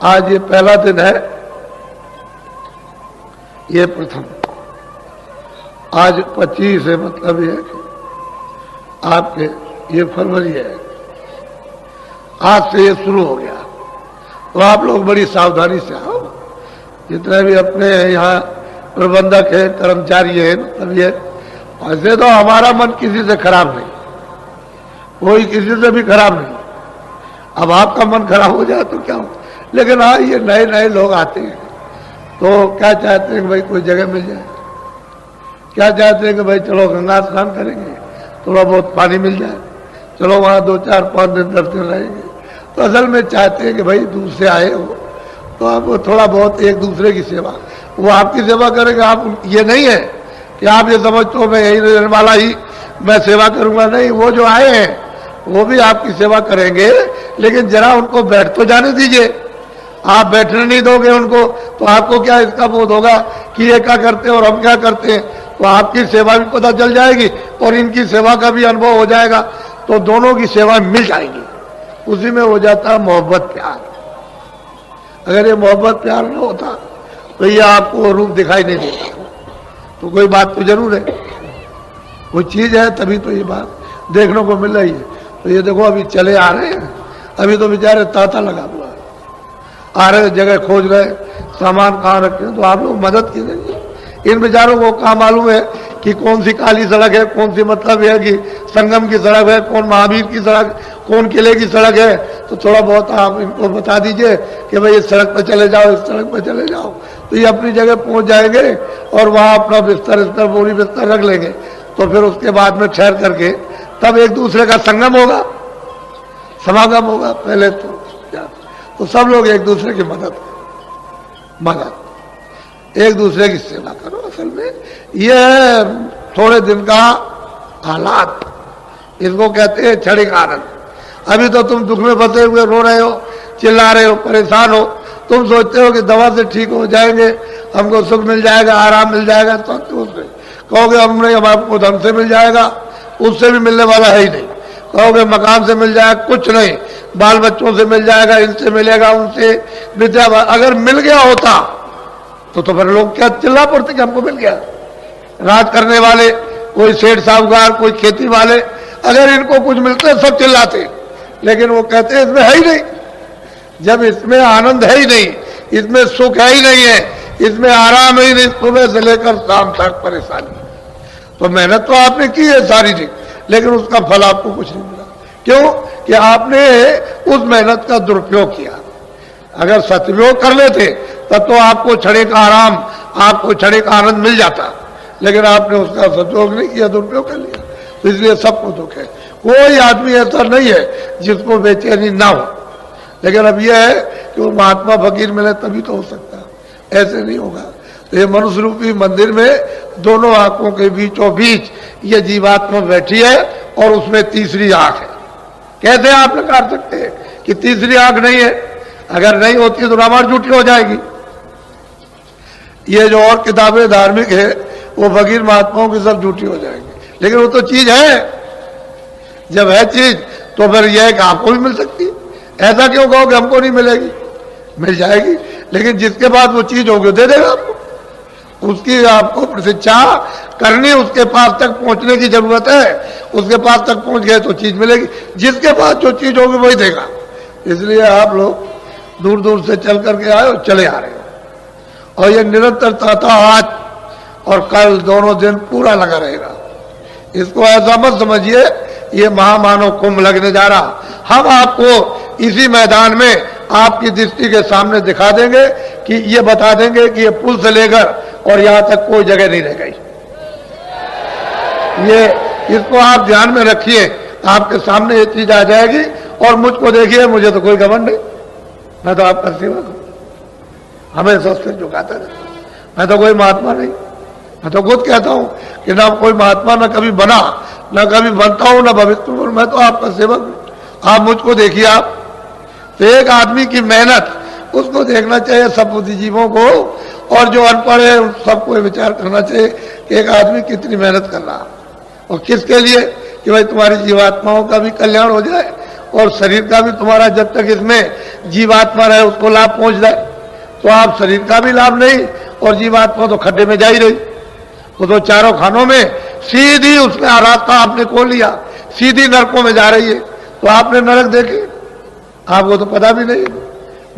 आज ये पहला दिन है, ये प्रथम, आज 25 है, मतलब ये आपके ये फरवरी है, आज से ये शुरू हो गया। तो आप लोग बड़ी सावधानी से आओ, जितने भी अपने यहाँ प्रबंधक है, कर्मचारी है, मतलब ये ऐसे तो हमारा मन किसी से खराब नहीं, कोई किसी से भी खराब नहीं। अब आपका मन खराब हो जाए तो क्या हो, लेकिन हाँ ये नए नए लोग आते हैं तो क्या चाहते हैं कि भाई कोई जगह मिल जाए, क्या चाहते हैं कि भाई चलो गंगा स्नान करेंगे, थोड़ा बहुत पानी मिल जाए, चलो वहाँ 2, 4, 5 दिन 10 दिन रहेंगे। तो असल में चाहते हैं कि भाई दूर से आए हो तो आप थोड़ा बहुत एक दूसरे की सेवा, वो आपकी सेवा करेंगे। आप ये नहीं है कि आप ये समझते हो मैं यही रहने वाला ही मैं सेवा करूंगा, नहीं, वो जो आए हैं वो भी आपकी सेवा करेंगे, लेकिन जरा उनको बैठ तो जाने दीजिए। आप बैठने नहीं दोगे उनको तो आपको क्या इसका बोध होगा कि ये क्या करते हैं और हम क्या करते हैं। तो आपकी सेवा भी पता चल जाएगी और इनकी सेवा का भी अनुभव हो जाएगा, तो दोनों की सेवा मिल जाएगी। उसी में हो जाता है मोहब्बत प्यार। अगर ये मोहब्बत प्यार ना होता तो ये आपको रूप दिखाई नहीं देता। तो कोई बात तो जरूर है, कोई चीज है तभी तो ये बात देखने को मिल रही है। तो ये देखो अभी चले आ रहे हैं, अभी तो बेचारे तांता लगा हुआ है, आ रहे जगह खोज रहे, सामान कहाँ रखे, तो आप लोग मदद कीजिए। इन बेचारों को कहाँ मालूम है कि कौन सी काली सड़क है, कौन सी मतलब है कि संगम की सड़क है, कौन महावीर की सड़क, कौन किले की सड़क है। तो थोड़ा बहुत आप इनको बता दीजिए कि भाई इस सड़क पर चले जाओ, इस सड़क पर चले जाओ, तो ये अपनी जगह पहुंच जाएंगे और वहाँ अपना बिस्तर बोरी बिस्तर रख लेंगे। तो फिर उसके बाद में ठहर करके तब एक दूसरे का संगम होगा, समागम होगा। पहले तो सब लोग एक दूसरे की मदद, एक दूसरे की सेवा करो। असल में ये थोड़े दिन का हालात, इसको कहते हैं क्षणिक आनंद। अभी तो तुम दुख में फंसे हुए रो रहे हो, चिल्ला रहे हो, परेशान हो, तुम सोचते हो कि दवा से ठीक हो जाएंगे, हमको सुख मिल जाएगा, आराम मिल जाएगा। तो उसमें कहोगे हमने आपको धन से मिल जाएगा, उससे भी मिलने वाला है ही नहीं। कहोगे मकान से मिल जाएगा, कुछ नहीं, बाल बच्चों से मिल जाएगा, इनसे मिलेगा, उनसे विद्या। अगर मिल गया होता तो फिर लोग क्या चिल्ला पड़ते कि हमको मिल गया। राज करने वाले कोई सेठ साहूकार, कोई खेती वाले, अगर इनको कुछ मिलते सब चिल्लाते, लेकिन वो कहते हैं इसमें है ही नहीं। जब इसमें आनंद है ही नहीं, इसमें सुख है ही नहीं है, इसमें आराम ही नहीं, सुबह से लेकर शाम तक परेशानी। तो मेहनत तो आपने की है शारीरिक, लेकिन उसका फल आपको कुछ नहीं मिला। क्यों? कि आपने उस मेहनत का दुरुपयोग किया। अगर सदुपयोग कर लेते तब तो आपको क्षणिक आराम, आपको क्षणिक आनंद मिल जाता, लेकिन आपने उसका सदुपयोग नहीं किया, दुरुपयोग कर लिया। तो इसलिए सबको दुख है। कोई आदमी ऐसा नहीं है जिसको बेचैनी ना हो, लेकिन अब यह है कि वो महात्मा फकीर मिले तभी तो हो सकता है, ऐसे नहीं होगा। तो ये मनुष्य रूपी मंदिर में दोनों आंखों के बीचों बीच ये जीवात्मा बैठी है और उसमें तीसरी आंख है। कैसे आप नकार सकते हैं कि तीसरी आंख नहीं है? अगर नहीं होती तो रामायण झूठी हो जाएगी। ये जो और किताबें धार्मिक है वो फकीर महात्माओं की सब झूठी हो जाएंगी, लेकिन वो तो चीज है। जब है चीज तो फिर यह है कि आपको भी मिल सकती है। ऐसा क्यों कहो कि हमको नहीं मिलेगी? मिल जाएगी, लेकिन जिसके पास वो चीज होगी दे देगा आपको। उसकी आपको प्रतीक्षा करनी, उसके पास तक पहुंचने की जरूरत है। उसके पास तक पहुंच गए तो चीज मिलेगी। जिसके पास जो चीज होगी वही देगा। इसलिए आप लोग दूर दूर से चल करके आए और चले आ रहे हो, और ये निरंतरता था आज और कल दोनों दिन पूरा लगा रहेगा। इसको ऐसा मत समझिए ये महामानव कुंभ लगने जा रहा। हम आपको इसी मैदान में आपकी दृष्टि के सामने दिखा देंगे कि ये बता देंगे कि ये पुल से लेकर और यहां तक कोई जगह नहीं रह गई। ये इसको आप ध्यान में रखिए, आपके सामने ये चीज आ जाएगी। और मुझको देखिए, मुझे तो कोई घमंड नहीं, मैं तो आपका सेवक हूं, हमेशा सिर झुकाता रहता हूं। मैं तो कोई महात्मा नहीं। मैं तो खुद कहता हूं कि ना कोई महात्मा ना कभी बना, ना कभी बनता हूं, ना भविष्य में। मैं तो आपका सेवक हूं। आप मुझको देखिए। आप तो एक आदमी की मेहनत, उसको देखना चाहिए सब बुद्धिजीवों को, और जो अनपढ़ है उन सबको विचार करना चाहिए कि एक आदमी कितनी मेहनत कर रहा है और किसके लिए, कि भाई तुम्हारी जीवात्माओं का भी कल्याण हो जाए और शरीर का भी तुम्हारा, जब तक इसमें जीवात्मा रहे उसको लाभ पहुंच जाए। तो आप शरीर का भी लाभ नहीं और जीवात्मा तो खड्डे में जा ही रही। वो तो चारों खानों में सीधी उसने रास्ता आपने खोल लिया, सीधी नरकों में जा रही है। तो आपने नरक देखे? आपको तो पता भी नहीं,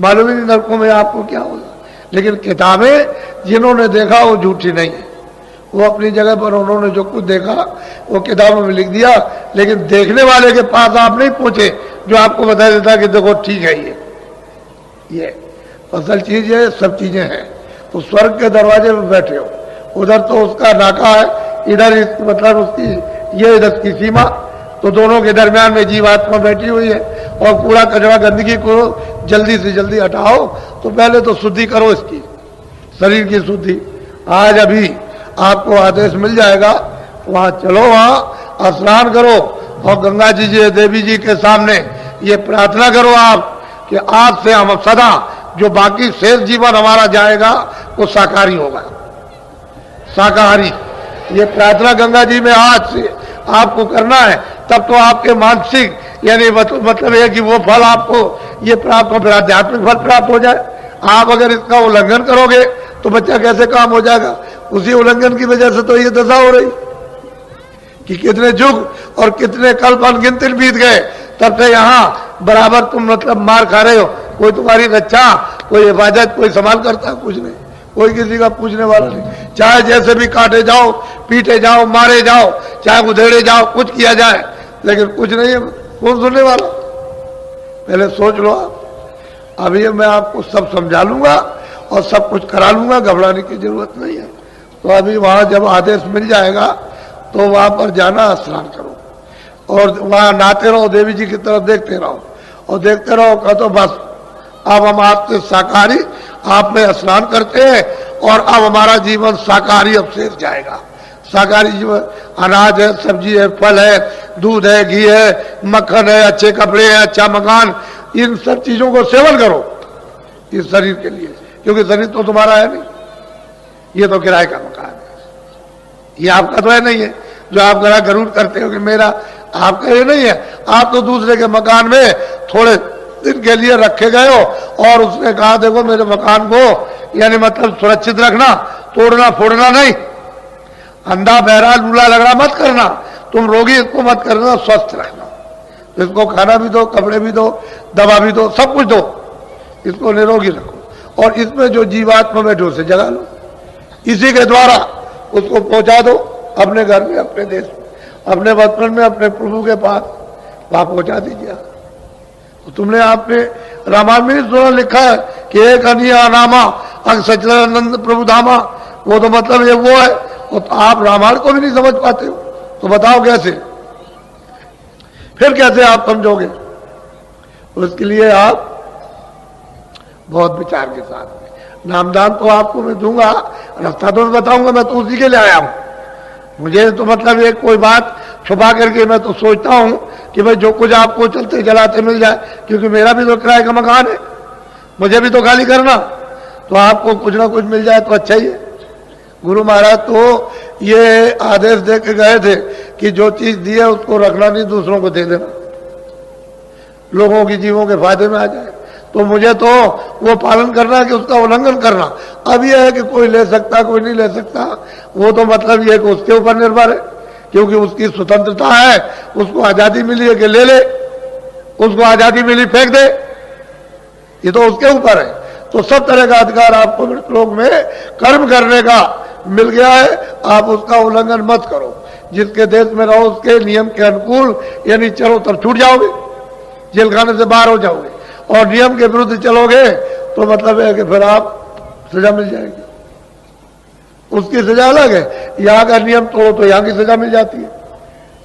मालूम ही नहीं नरकों में आपको क्या होगा। लेकिन किताबें जिन्होंने देखा वो झूठी नहीं है। वो अपनी जगह पर उन्होंने जो कुछ देखा वो किताबों में लिख दिया, लेकिन देखने वाले के पास आप नहीं पहुंचे जो आपको बता देता कि देखो ठीक है ये असल चीज है, सब चीजें हैं। तो स्वर्ग के दरवाजे में बैठे हो, उधर तो उसका नाका है, इधर मतलब उसकी ये इधर की सीमा, तो दोनों के दरमियान में जीवात्मा बैठी हुई है। और कूड़ा कचरा गंदगी को जल्दी से जल्दी हटाओ। तो पहले तो शुद्धि करो इसकी, शरीर की शुद्धि। आज अभी आपको आदेश मिल जाएगा, वहां चलो, वहां स्नान करो और गंगा जी देवी जी के सामने ये प्रार्थना करो आप कि आज से हम सदा जो बाकी शेष जीवन हमारा जाएगा वो शाकाहारी होगा, शाकाहारी। ये प्रार्थना गंगा जी में आज से आपको करना है, तब तो आपके मानसिक यानी मतलब है कि वो फल आपको ये प्राप्त हो, फिर आध्यात्मिक फल प्राप्त हो जाए। आप अगर इसका उल्लंघन करोगे तो बच्चा कैसे काम हो जाएगा? उसी उल्लंघन की वजह से तो ये दशा हो रही कि कितने युग और कितने कल्प अनगिनत बीत गए, तब से यहाँ बराबर तुम मतलब मार खा रहे हो। कोई तुम्हारी रक्षा, कोई हिफाजत, कोई संभाल करता है? कुछ नहीं, कोई किसी का पूछने वाला नहीं। चाहे जैसे भी काटे जाओ, पीटे जाओ, मारे जाओ, चाहे उधेड़े जाओ, कुछ किया जाए, लेकिन कुछ नहीं है। कौन सुनने वाला? पहले सोच लो आप। अभी मैं आपको सब समझा लूंगा और सब कुछ करा लूंगा, घबराने की जरूरत नहीं है। तो अभी वहां जब आदेश मिल जाएगा तो वहां पर जाना, स्नान करो और वहां नहाते रहो, देवी जी की तरफ देखते रहो और देखते रहो। कह तो बस अब हम आपसे शाकाहारी, आप में स्नान करते हैं और अब हमारा जीवन शाकाहारी अब शेष जाएगा। शाकाहारी जीवन, अनाज है, सब्जी है, फल है, दूध है, घी है, मक्खन है, अच्छे कपड़े हैं, अच्छा मकान, इन सब चीजों को सेवन करो इस शरीर के लिए, क्योंकि शरीर तो तुम्हारा है नहीं, ये तो किराए का मकान है। ये आपका तो है नहीं है जो आप गरूर करते हो कि मेरा, आपका ये नहीं है। आप तो दूसरे के मकान में थोड़े दिन के लिए रखे गए हो और उसने कहा देखो मेरे मकान को यानी मतलब सुरक्षित रखना, तोड़ना फोड़ना नहीं। अंधा बहरा लूला लगड़ा मत करना, तुम रोगी इसको मत करना, स्वस्थ रखना। इसको खाना भी दो, कपड़े भी दो, दवा भी दो, सब कुछ दो, इसको निरोगी रखो और इसमें जो जीवात्मा बैठे उसे जगा लो, इसी के द्वारा उसको पहुंचा दो अपने घर में, अपने देश में, अपने वतन में, अपने प्रभु के पास, वहां पहुंचा दीजिए। तो तुमने आपने रामायण में सुना लिखा है कि एक अनिया नामा अंग सचिदानंद प्रभु धामा, वो तो मतलब ये वो है, और तो आप रामायण को भी नहीं समझ पाते हो, तो बताओ कैसे, फिर कैसे आप समझोगे? उसके लिए आप बहुत विचार के साथ, नामदान तो आपको मैं दूंगा, रास्ता तो मैं बताऊंगा, मैं तो उसी के लिए आया हूं। मुझे तो मतलब एक कोई बात छुपा करके मैं तो सोचता हूं कि भाई जो कुछ आपको चलते जलाते मिल जाए, क्योंकि मेरा भी तो किराए का मकान है, मुझे भी तो खाली करना, तो आपको कुछ ना कुछ मिल जाए तो अच्छा ही है। गुरु महाराज तो ये आदेश दे के गए थे कि जो चीज दी है उसको रखना नहीं, दूसरों को दे देना, लोगों की जीवों के फायदे में आ जाए। तो मुझे तो वो पालन करना है कि उसका उल्लंघन करना। अब यह है कि कोई ले सकता, कोई नहीं ले सकता, वो तो मतलब ये कि उसके ऊपर निर्भर है, क्योंकि उसकी स्वतंत्रता है, उसको आजादी मिली है कि ले ले, उसको आजादी मिली फेंक दे, ये तो उसके ऊपर है। तो सब तरह का अधिकार आपको लोक में कर्म करने का मिल गया है, आप उसका उल्लंघन मत करो। जिसके देश में रहो उसके नियम के अनुकूल यानी चलो तब छूट जाओगे, जेल खाने से बाहर हो जाओगे, और नियम के विरुद्ध चलोगे तो मतलब है कि फिर आप सजा मिल जाएगी, उसकी सजा अलग है। यहाँ का नियम तोड़ो तो यहाँ की सजा मिल जाती है,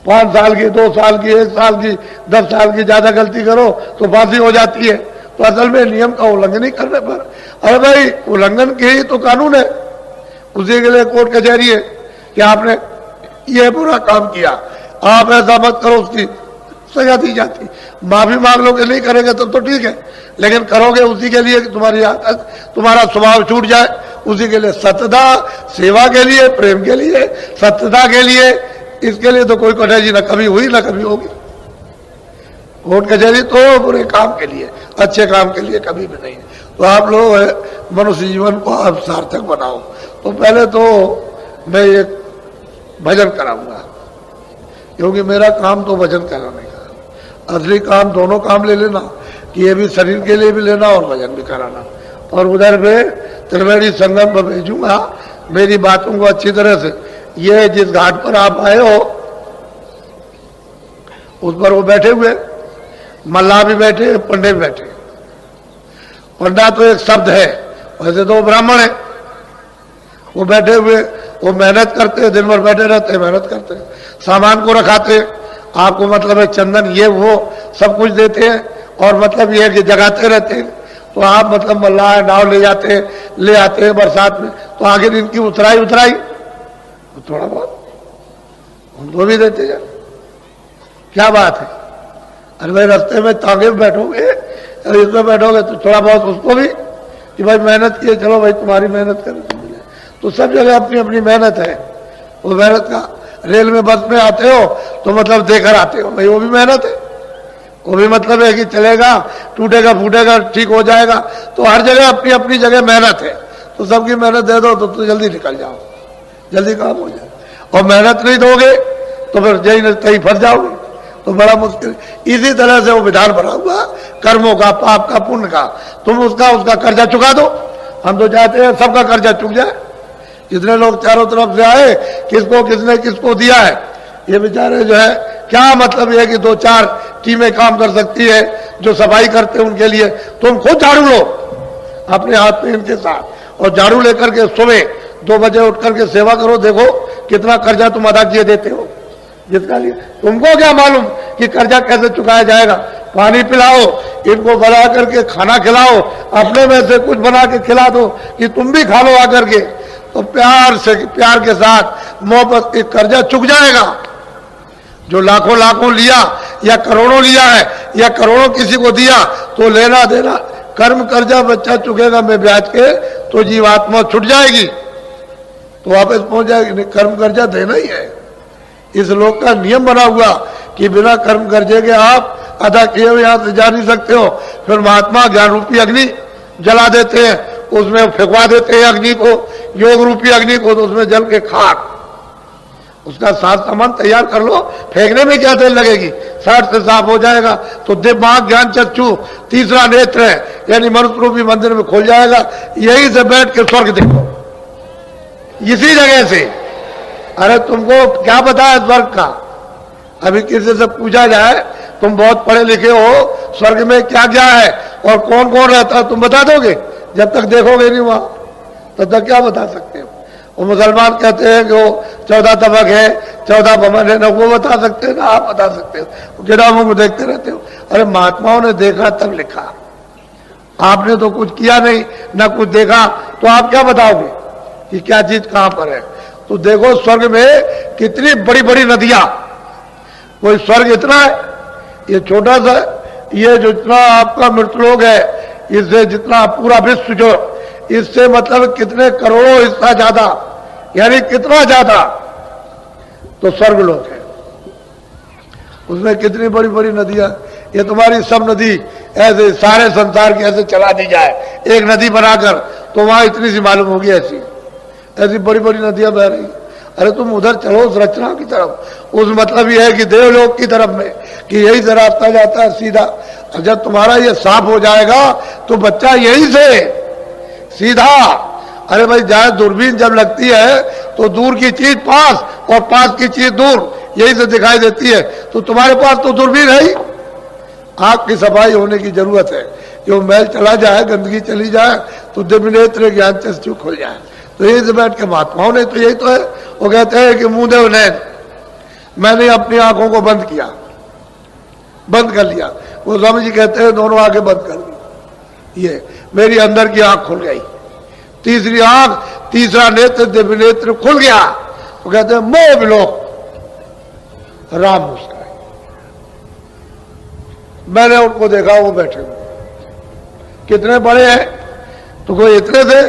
5 साल की, 2 साल की, 1 साल की, 10 साल की, ज्यादा गलती करो तो फांसी हो जाती है। तो असल में नियम का उल्लंघन नहीं करने पर, अरे भाई उल्लंघन के ही तो कानून है, उसी के लिए कोर्ट कचहरी है कि आपने ये बुरा काम किया, आप ऐसा मत करो, उसकी सजा दी जाती। माफी मांग लोगे, नहीं करेंगे तो ठीक है, लेकिन करोगे उसी के लिए कि तुम्हारी आदत, तुम्हारा स्वभाव छूट जाए, उसी के लिए सत्यता, सेवा के लिए, प्रेम के लिए, सत्यता के लिए, इसके लिए तो कोई कठिनाई न कभी हुई न कभी होगी। कोर्ट कचहरी तो बुरे काम के लिए, अच्छे काम के लिए कभी भी नहीं। तो आप लोग मनुष्य जीवन को आप सार्थक बनाओ। तो पहले तो मैं एक भजन कराऊंगा, क्योंकि मेरा काम तो भजन कराने का, असली काम दोनों काम ले लेना, कि ये भी शरीर के लिए भी लेना और भजन भी कराना। और उधर पे त्रिवेणी संगम पर भेजूंगा मेरी बातों को अच्छी तरह से। ये जिस घाट पर आप आए हो उस पर वो बैठे हुए, मल्लाह भी बैठे, पंडे भी बैठे। पंडा तो एक शब्द है, वैसे तो वो ब्राह्मण है, वो बैठे हुए, वो मेहनत करते हैं, दिन भर बैठे रहते हैं, मेहनत करते हैं, सामान को रखाते हैं, आपको मतलब है चंदन ये वो सब कुछ देते हैं, और मतलब ये है कि जगाते रहते हैं। तो आप मतलब मल्लाह नाव ले जाते हैं, ले आते हैं बरसात में, तो आगे इनकी उतराई तो थोड़ा बहुत उनको भी देते हैं। क्या बात है, अरे भाई रास्ते में तांगे में बैठोगे, इसमें बैठोगे तो थोड़ा बहुत उसको भी कि भाई मेहनत किए, चलो भाई तुम्हारी मेहनत करें तो मिले। तो सब जगह अपनी अपनी मेहनत है, वो मेहनत का। रेल में बस में आते हो तो मतलब देकर आते हो, भाई वो भी मेहनत है, वो भी मतलब है कि चलेगा, टूटेगा फूटेगा ठीक हो जाएगा। तो हर जगह अपनी अपनी जगह मेहनत है, तो सबकी मेहनत दे दो तो जल्दी निकल जाओ, जल्दी काम हो जाए। और मेहनत नहीं दोगे तो फिर जही न तही फंस जाओगे, तो बड़ा मुश्किल। इसी तरह से वो विधान बना हुआ कर्मों का, पाप का, पुण्य का, तुम उसका कर्जा चुका दो। हम तो चाहते हैं सबका कर्जा चुक जाए। जितने लोग चारों तरफ से आए, किसको किसने किसको दिया है, ये बेचारे जो है क्या मतलब ये कि 2-4 टीमें काम कर सकती है, जो सफाई करते हैं उनके लिए। तुम खुद झाड़ू लो अपने हाथ में इनके साथ, और झाड़ू लेकर के सुबह 2 बजे उठ करके सेवा करो, देखो कितना कर्जा तुम अदा किए देते हो। जिसका लिए तुमको क्या मालूम कि कर्जा कैसे चुकाया जाएगा। पानी पिलाओ, इनको बना करके खाना खिलाओ, अपने में से कुछ बना के खिला दो कि तुम भी खा लो आकर के, तो प्यार से, प्यार के साथ मोहब्बत के कर्जा चुक जाएगा। जो लाखों लाखों लिया या करोड़ों लिया है या करोड़ों किसी को दिया, तो लेना देना कर्म कर्जा बच्चा चुकेगा में ब्याज के, तो जीवात्मा छुट जाएगी, तो वापस पहुंच जाएगी। नहीं, कर्म कर्जा देना ही है। इस लोक का नियम बना हुआ कि बिना कर्म कर्जे के आप अदा किए हुए यहां से जा नहीं सकते हो। फिर महात्मा ज्ञान रूपी अग्नि जला देते हैं, उसमें फेंकवा देते हैं अग्नि को, योग रूपी अग्नि को, तो उसमें जल के खाक उसका साथ सामान तैयार कर लो, फेंकने में क्या देर लगेगी, साठ से साफ हो जाएगा। तो दिमाग, ज्ञान चक्षु, तीसरा नेत्र है यानी मनुष्य रूपी मंदिर में खुल जाएगा। यही से बैठ के स्वर्ग देखो, इसी जगह से। अरे तुमको क्या पता है स्वर्ग का? अभी किसी से पूछा जाए, तुम बहुत पढ़े लिखे हो, स्वर्ग में क्या क्या है और कौन कौन रहता है, तुम बता दोगे? जब तक देखोगे नहीं वहां तब तक क्या बता सकते हो? वो मुसलमान कहते हैं कि वो 14 तबक है, 14 भवन है, ना वो बता सकते हो ना आप बता सकते हो, किताबों को देखते रहते हो। अरे महात्माओं ने देखा तब लिखा, आपने तो कुछ किया नहीं, ना कुछ देखा, तो आप क्या बताओगे कि क्या चीज कहां पर है? तो देखो स्वर्ग में कितनी बड़ी बड़ी नदियां, कोई स्वर्ग इतना है, ये छोटा सा, ये जितना आपका मृतलोक है, इससे जितना पूरा विश्व जो, इससे मतलब कितने करोड़ों हिस्सा ज्यादा, यानी कितना ज्यादा तो स्वर्गलोक है। उसमें कितनी बड़ी बड़ी नदियां, ये तुम्हारी सब नदी ऐसे सारे संसार की ऐसे चला दी जाए एक नदी बनाकर, तो वहां इतनी सी मालूम होगी, ऐसी ऐसी बड़ी बड़ी नदियां बह रही। अरे तुम उधर चलो उस रचना की तरफ, उस मतलब ये है कि देवलोक की तरफ में, कि यही से रास्ता जाता है सीधा। और जब तुम्हारा ये साफ हो जाएगा तो बच्चा यही से सीधा, अरे भाई जहां दूरबीन जब लगती है तो दूर की चीज पास और पास की चीज दूर, यही से दिखाई देती है। तो तुम्हारे पास तो दूरबीन है ही। आंख की सफाई होने की जरूरत है कि वो मैल चला जाए, गंदगी चली जाए, तो दिव्य नेत्र ज्ञान चक्षु खुल जाए। तो यही से बैठ के महात्माओं ने तो यही तो है, वो कहते हैं कि मुंह देव नैन, मैंने अपनी आंखों को बंद किया, बंद कर लिया। वो स्वामी जी कहते हैं दोनों आंखें बंद कर दी, ये मेरी अंदर की आंख खुल गई, तीसरी आंख, तीसरा नेत्र, दिव्य नेत्र खुल गया। वो कहते हैं मोह विलोक राम मुस्काए। मैंने उनको देखा, वो बैठे हुए कितने बड़े हैं, तो कोई इतने थे,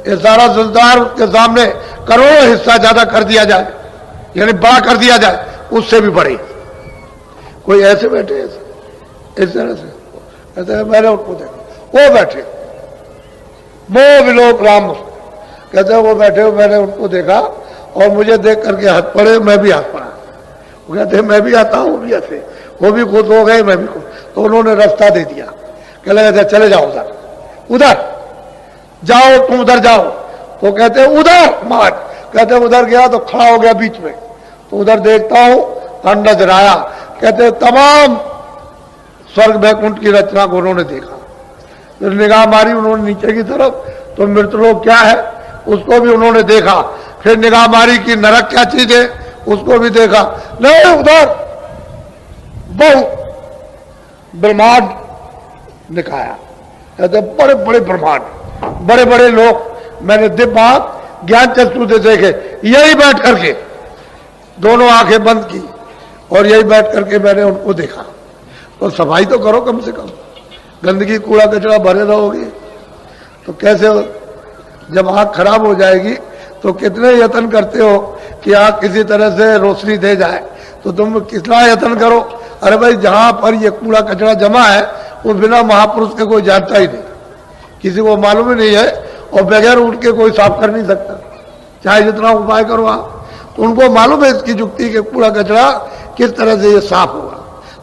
ये सारा संसार उसके सामने करोड़ों हिस्सा ज्यादा कर दिया जाए, यानी बड़ा कर दिया जाए, उससे भी बड़े। कोई ऐसे बैठे, ऐसे इस तरह से कहते हैं, मैंने उनको देखा, वो बैठे मोह विलोक राम मुस्काए। कहते हैं वो बैठे हो, मैंने उनको देखा और मुझे देख करके हंस पड़े, मैं भी हंस पड़ा। वो कहते हैं मैं भी आता हूं, वो भी ऐसे, वो भी खुश हो गए, मैं भी खुश। तो उन्होंने रास्ता दे दिया, कह लगे चले जाओ उधर, उधर जाओ, तुम उधर जाओ। तो कहते हैं उधर मार, कहते हैं उधर गया तो खड़ा हो गया बीच में, तो उधर देखता हूं, नजर आया। कहते हैं तमाम स्वर्ग वैकुंठ की रचना को उन्होंने देखा, फिर निगाह मारी उन्होंने नीचे की तरफ, तो मृतलोक क्या है उसको भी उन्होंने देखा, फिर निगाह मारी कि नरक क्या चीज है उसको भी देखा। नहीं, उधर बहु ब्रह्मांड दिखाया। कहते बड़े बड़े ब्रह्मांड, बड़े बड़े लोग, मैंने दिमाग ज्ञान चक्षु से देखे, यही बैठ करके दोनों आंखें बंद की और यही बैठ करके मैंने उनको देखा। तो सफाई तो करो कम से कम, गंदगी कूड़ा कचरा भरे रहोगे तो कैसे हो? जब आंख खराब हो जाएगी तो कितने यत्न करते हो कि आंख किसी तरह से रोशनी दे जाए, तो तुम कितना यत्न करो। अरे भाई जहां पर ये कूड़ा कचरा जमा है वो बिना महापुरुष के कोई जानता ही नहीं, किसी को मालूम ही नहीं है, और बगैर उनके कोई साफ कर नहीं सकता, चाहे जितना उपाय करो आप। तो उनको मालूम है इसकी जुक्ति के कूड़ा कचरा किस तरह से ये साफ होगा।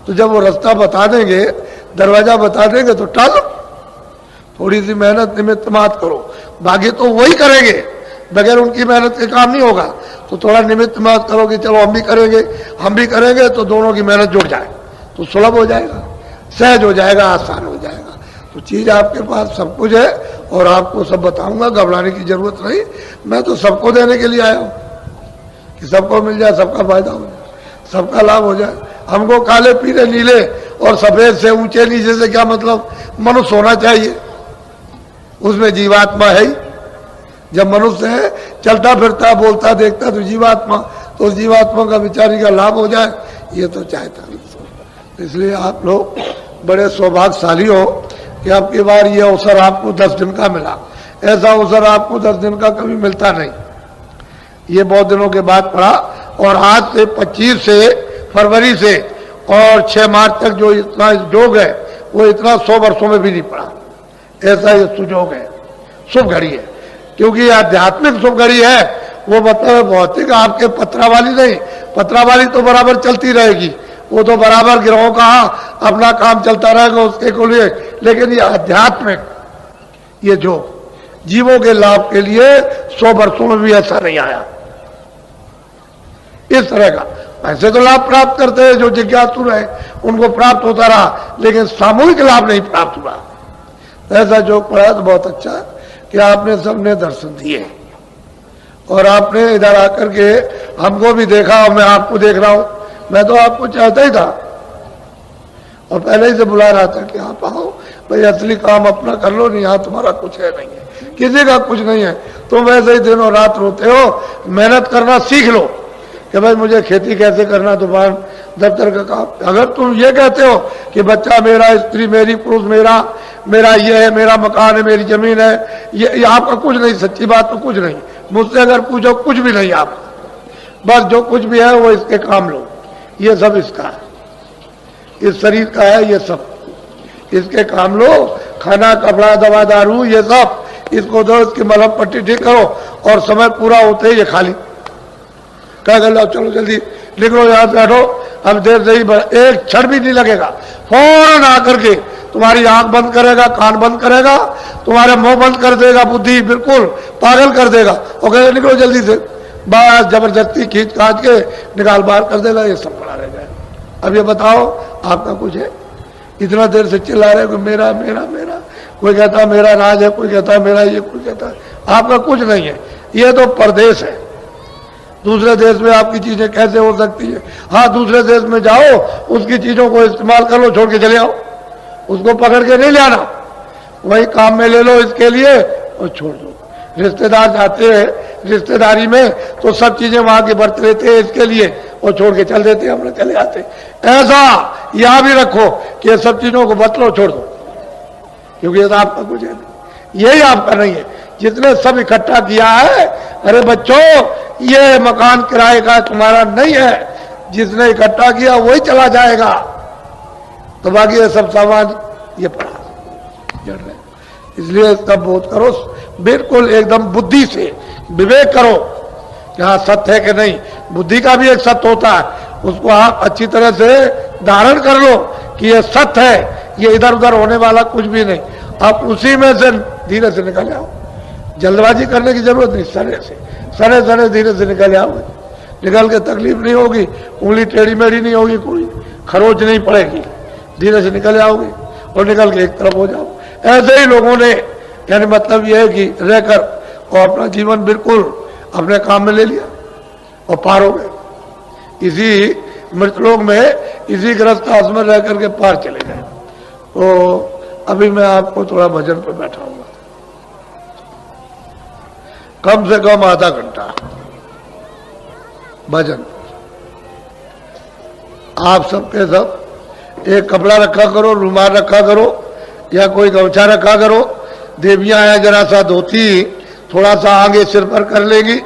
तो जब वो रास्ता बता देंगे, दरवाजा बता देंगे तो टालो, थोड़ी सी मेहनत निमित्त मात करो, बाकी तो वही करेंगे, बगैर उनकी मेहनत के काम नहीं होगा। तो थोड़ा निमित्त मात करो कि चलो हम भी करेंगे, तो दोनों की मेहनत जुड़ जाए तो सुलभ हो जाएगा, सहज हो जाएगा, आसान हो जाएगा। तो चीज आपके पास सब कुछ है और आपको सब बताऊंगा, घबराने की जरूरत नहीं। मैं तो सबको देने के लिए आया हूं कि सबको मिल जाए, सबका फायदा हो जाए, सबका लाभ हो जाए। हमको काले पीले नीले और सफेद से ऊंचे नीचे से क्या मतलब, मनुष्य होना चाहिए, उसमें जीवात्मा है ही। जब मनुष्य है, चलता फिरता बोलता देखता, तो जीवात्मा, तो उस जीवात्मा का बेचारी का लाभ हो जाए, ये तो चाहता नहीं। इसलिए आप लोग बड़े सौभाग्यशाली हो कि आपकी बार ये अवसर आपको 10 दिन का मिला। ऐसा अवसर आपको 10 दिन का कभी मिलता नहीं, ये बहुत दिनों के बाद पड़ा। और आज से 25 से फरवरी से और 6 मार्च तक जो इतना योग है वो इतना 100 वर्षों में भी नहीं पड़ा। ऐसा ये सुयोग है, शुभ घड़ी है, क्योंकि आध्यात्मिक शुभ घड़ी है वो मतलब भौतिक आपके पत्रा वाली नहीं, पत्रा वाली तो बराबर चलती रहेगी, वो तो बराबर गिरोह का अपना काम चलता रहेगा उसके को लिए। लेकिन ये आध्यात्मिक, ये जो जीवों के लाभ के लिए 100 वर्षों में भी ऐसा नहीं आया इस तरह का। ऐसे तो लाभ प्राप्त करते हैं जो जिज्ञासु रहे, उनको प्राप्त होता रहा, लेकिन सामूहिक लाभ नहीं प्राप्त हुआ। ऐसा जो पढ़ा तो बहुत अच्छा कि आपने सबने दर्शन दिए और आपने इधर आकर के हमको भी देखा और मैं आपको देख रहा हूं। मैं तो आपको चाहता ही था और पहले ही से बुला रहा था कि आप आओ भाई, असली काम अपना कर लो, नहीं यहाँ तुम्हारा कुछ है नहीं है, किसी का कुछ नहीं है। तुम वैसे ही दिनों रात रोते हो, मेहनत करना सीख लो कि भाई मुझे खेती कैसे करना, दुकान दफ्तर का काम। अगर तुम ये कहते हो कि बच्चा मेरा, स्त्री मेरी, पुरुष मेरा, मेरा ये है, मेरा मकान है, मेरी जमीन है, ये आपका कुछ नहीं, सच्ची बात तो कुछ नहीं। मुझसे अगर पूछो कुछ भी नहीं, आप बस जो कुछ भी है वो इसके काम लो, ये सब इसका है, इस शरीर का है, ये सब इसके काम लो। खाना, कपड़ा, दवा, दारू, ये सब इसको दो, इसकी मलहम पट्टी ठीक करो और समय पूरा होते ही ये खाली क्या कर लो, चलो जल्दी निकलो यहाँ से, हटो, अब देर से ही एक क्षण भी नहीं लगेगा। फौरन आकर के तुम्हारी आंख बंद करेगा, कान बंद करेगा, तुम्हारे मुंह बंद कर देगा, बुद्धि बिल्कुल पागल कर देगा और कहेगा निकलो जल्दी से, बस जबरदस्ती खींच कांच के निकाल बाहर कर देगा। ये सब पड़ा रह जाए। अब ये बताओ आपका कुछ है? इतना देर से चिल्ला रहे हो मेरा मेरा मेरा, कोई कहता मेरा राज है, कोई कहता मेरा ये, कोई कहता आपका कुछ नहीं है। ये तो परदेश है, दूसरे देश में आपकी चीजें कैसे हो सकती है? हाँ, दूसरे देश में जाओ, उसकी चीजों को इस्तेमाल कर लो, छोड़ के चले आओ, उसको पकड़ के नहीं लाना, वही काम में ले लो इसके लिए और छोड़ दो। रिश्तेदार जाते हैं रिश्तेदारी में तो सब चीजें वहां के बरत लेते हैं इसके लिए और छोड़ के चल देते हैं, हम चले आते। ऐसा यहां भी रखो कि सब चीजों को बतलो, छोड़ दो, क्योंकि ये तो आपका कुछ है, यही आपका नहीं है। जितने सब इकट्ठा किया है, अरे बच्चों ये मकान किराए का तुम्हारा नहीं है, जिसने इकट्ठा किया वही चला जाएगा, तो बाकी ये सब सामान ये पड़ा जड़ रहे। इसलिए इसका बोध करो, बिल्कुल एकदम बुद्धि से विवेक करो कि हाँ सत्य है कि नहीं। बुद्धि का भी एक सत्य होता है, उसको आप अच्छी तरह से धारण कर लो कि ये सत्य है, ये इधर उधर होने वाला कुछ भी नहीं। आप उसी में से धीरे से निकल आओ, जल्दबाजी करने की जरूरत नहीं, सरे सरे धीरे से निकल आओगे, निकल के तकलीफ नहीं होगी, उंगली टेढ़ी मेढ़ी नहीं होगी, कोई खरोच नहीं पड़ेगी, धीरे से निकल आओगे और निकल के एक तरफ हो जाओ। ऐसे ही लोगों ने, यानी मतलब यह है कि रहकर और अपना जीवन बिल्कुल अपने काम में ले लिया और पार हो गए। इसी मृतलोक में, इसी गृहस्थाश्रम में रह करके पार चले गए। तो अभी मैं आपको थोड़ा भजन पर बैठाऊंगा, कम से कम आधा घंटा भजन। आप सबके सब एक कपड़ा रखा करो, रुमाल रखा करो या कोई गमछा रखा करो। देवियां हैं, जरा सा धोती थोड़ा सा आगे सिर पर कर लेगी,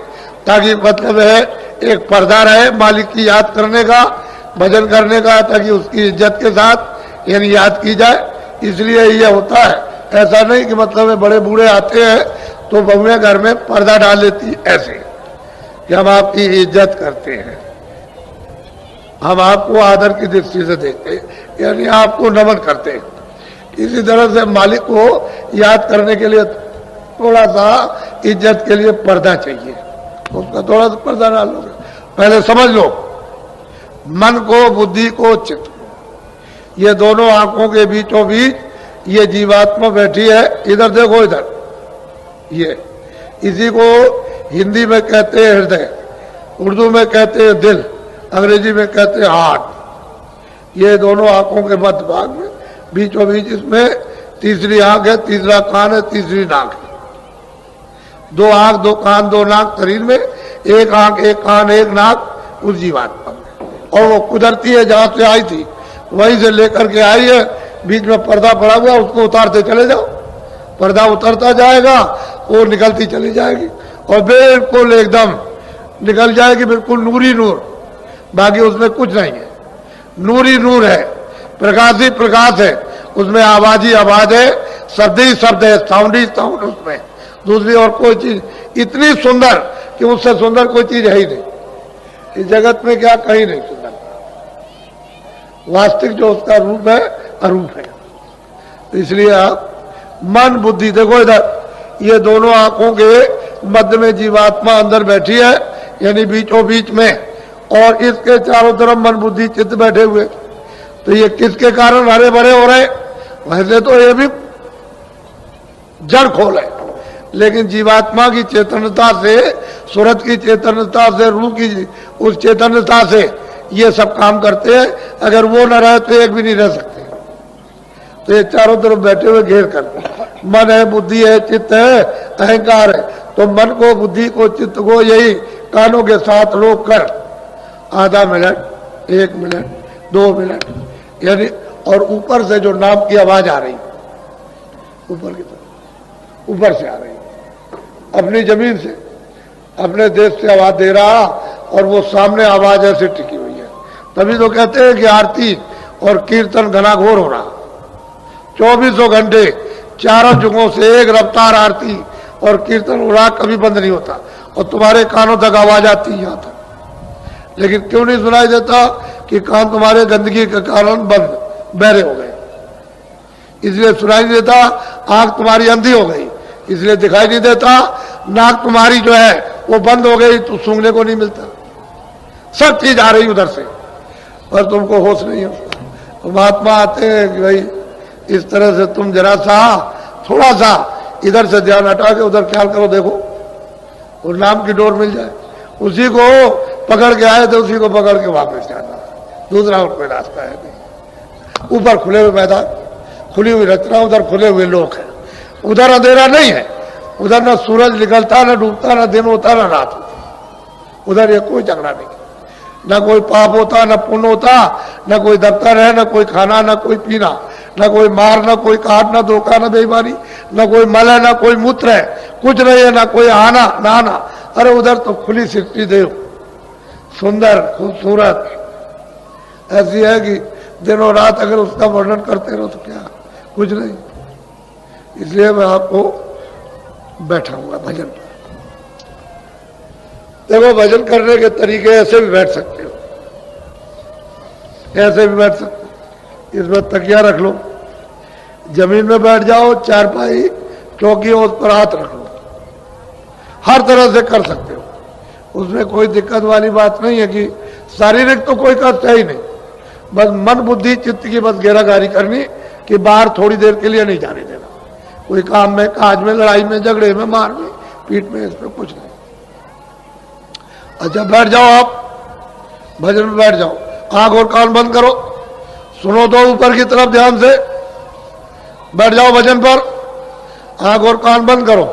ताकि मतलब है एक पर्दा रहे मालिक की याद करने का, भजन करने का, ताकि उसकी इज्जत के साथ यानी याद की जाए। इसलिए ये होता है, ऐसा नहीं कि मतलब है बड़े बूढ़े आते हैं तो बहुएं घर में पर्दा डाल लेती, ऐसे कि हम आपकी इज्जत करते हैं, हम आपको आदर की दृष्टि से देखते हैं, यानी आपको नमन करते हैं। इसी तरह से मालिक को याद करने के लिए थोड़ा सा इज्जत के लिए पर्दा चाहिए, उसका थोड़ा सा पर्दा डाल लो। पहले समझ लो, मन को, बुद्धि को, चित्त को, ये दोनों आंखों के बीचों बीच ये जीवात्मा बैठी है। इधर देखो, इधर ये, इसी को हिंदी में कहते हैं हृदय, उर्दू में कहते हैं दिल, अंग्रेजी में कहते हैं हार्ट। ये दोनों आंखों के मध्य भाग में बीचों बीच इसमें तीसरी आंख है, तीसरा कान है, तीसरी नाक है। दो आंख, दो कान, दो नाक शरीर में, एक आंख, एक कान, एक नाक उस जीवात्मा में। और वो कुदरती है, जहां से आई थी वहीं से लेकर के आई है। बीच में पर्दा पड़ा हुआ, उसको उतारते चले जाओ, पर्दा उतरता जाएगा, वो निकलती चली जाएगी और बिल्कुल एकदम निकल जाएगी, बिल्कुल नूरी नूर, बाकी उसमें कुछ नहीं है, नूरी नूर है, प्रकाश ही प्रकाश है, उसमें आवाज ही आवाज है, शब्द ही शब्द है, साउंड ही साउंड उसमें, दूसरी और कोई चीज इतनी सुंदर कि उससे सुंदर कोई चीज है ही नहीं इस जगत में, क्या कहीं नहीं सुंदर। वास्तविक जो उसका रूप है अरूप है। तो इसलिए आप मन बुद्धि, देखो इधर ये दोनों आंखों के मध्य में जीवात्मा अंदर बैठी है, यानी बीचों बीच में, और इसके चारों तरफ मन बुद्धि चित्त बैठे हुए। तो ये किसके कारण हरे भरे हो रहे? वैसे तो ये भी जड़ खोल है, लेकिन जीवात्मा की चेतनता से, सूरत की चेतनता से, रूह की उस चेतनता से ये सब काम करते हैं। अगर वो न रहे तो एक भी नहीं रह सकते। तो ये चारों तरफ बैठे हुए घेर कर, मन है, बुद्धि है, चित्त है, अहंकार है। तो मन को, बुद्धि को, चित्त को यही कानों के साथ रोक कर आधा मिनट, 1 मिनट, 2 मिनट, यानी, और ऊपर से जो नाम की आवाज आ रही, ऊपर की तरफ, ऊपर से आ रही, अपनी जमीन से, अपने देश से आवाज दे रहा, और वो सामने आवाज ऐसे टिकी हुई है। तभी तो कहते हैं कि आरती और कीर्तन घनाघोर हो रहा, 24 घंटे चारों जुगों से एक रफ्तार आरती और कीर्तन हो रहा, कभी बंद नहीं होता, और तुम्हारे कानों तक आवाज आती है यहां तक। लेकिन क्यों नहीं सुनाई देता? कि कान तुम्हारे गंदगी के कारण बंद, बहरे हो गए, इसलिए सुनाई नहीं देता। आंख तुम्हारी अंधी हो गई, इसलिए दिखाई नहीं देता। नाक तुम्हारी जो है वो बंद हो गई, तो सूंघने को नहीं मिलता। सब चीज आ रही उधर से, पर तुमको होश नहीं होता। तो महात्मा आते हैं कि भाई इस तरह से तुम जरा सा, थोड़ा सा इधर से ध्यान हटा के उधर ख्याल करो, देखो और नाम की डोर मिल जाए। उसी को पकड़ के आए तो उसी को पकड़ के वापस जाना, दूसरा और कोई रास्ता है नहीं। ऊपर खुले हुए मैदान, खुली हुई रचना, उधर खुले हुए लोग हैं। उधर अंधेरा नहीं है, उधर न सूरज निकलता, न डूबता, न दिन होता, न रात होती। उधर ये कोई झगड़ा नहीं, न कोई पाप होता, न पुण्य होता, न कोई दफ्तर है, न कोई खाना, न कोई पीना, न कोई मार, न कोई काट, न धोखा, न बेईमानी, न कोई मल है, न कोई मूत्र है, कुछ नहीं है, न कोई आना नहाना। अरे उधर तो खुली सृष्टि देव, सुंदर, खूबसूरत, ऐसी है कि दिनों रात अगर उसका वर्णन करते रहो तो क्या, कुछ नहीं। इसलिए मैं आपको बैठा हुआ भजन पर। देखो भजन करने के तरीके ऐसे भी बैठ सकते हो, ऐसे भी बैठ सकते हो। इसमें तकिया रख लो, जमीन में बैठ जाओ, चारपाई चौकी हो, उस पर हाथ रख लो, हर तरह से कर सकते हो। उसमें कोई दिक्कत वाली बात नहीं है कि शारीरिक तो कोई कष्ट है ही नहीं, बस मन बुद्धि चित्त की बस घेराघारी करनी कि बाहर थोड़ी देर के लिए नहीं जाने देना, कोई काम में, काज में, लड़ाई में, झगड़े में, मार में, पीठ में, इसमें कुछ नहीं। अच्छा बैठ जाओ, आप भजन में बैठ जाओ, आंख और कान बंद करो, सुनो तो ऊपर की तरफ ध्यान से, बैठ जाओ भजन पर, आंख और कान बंद करो।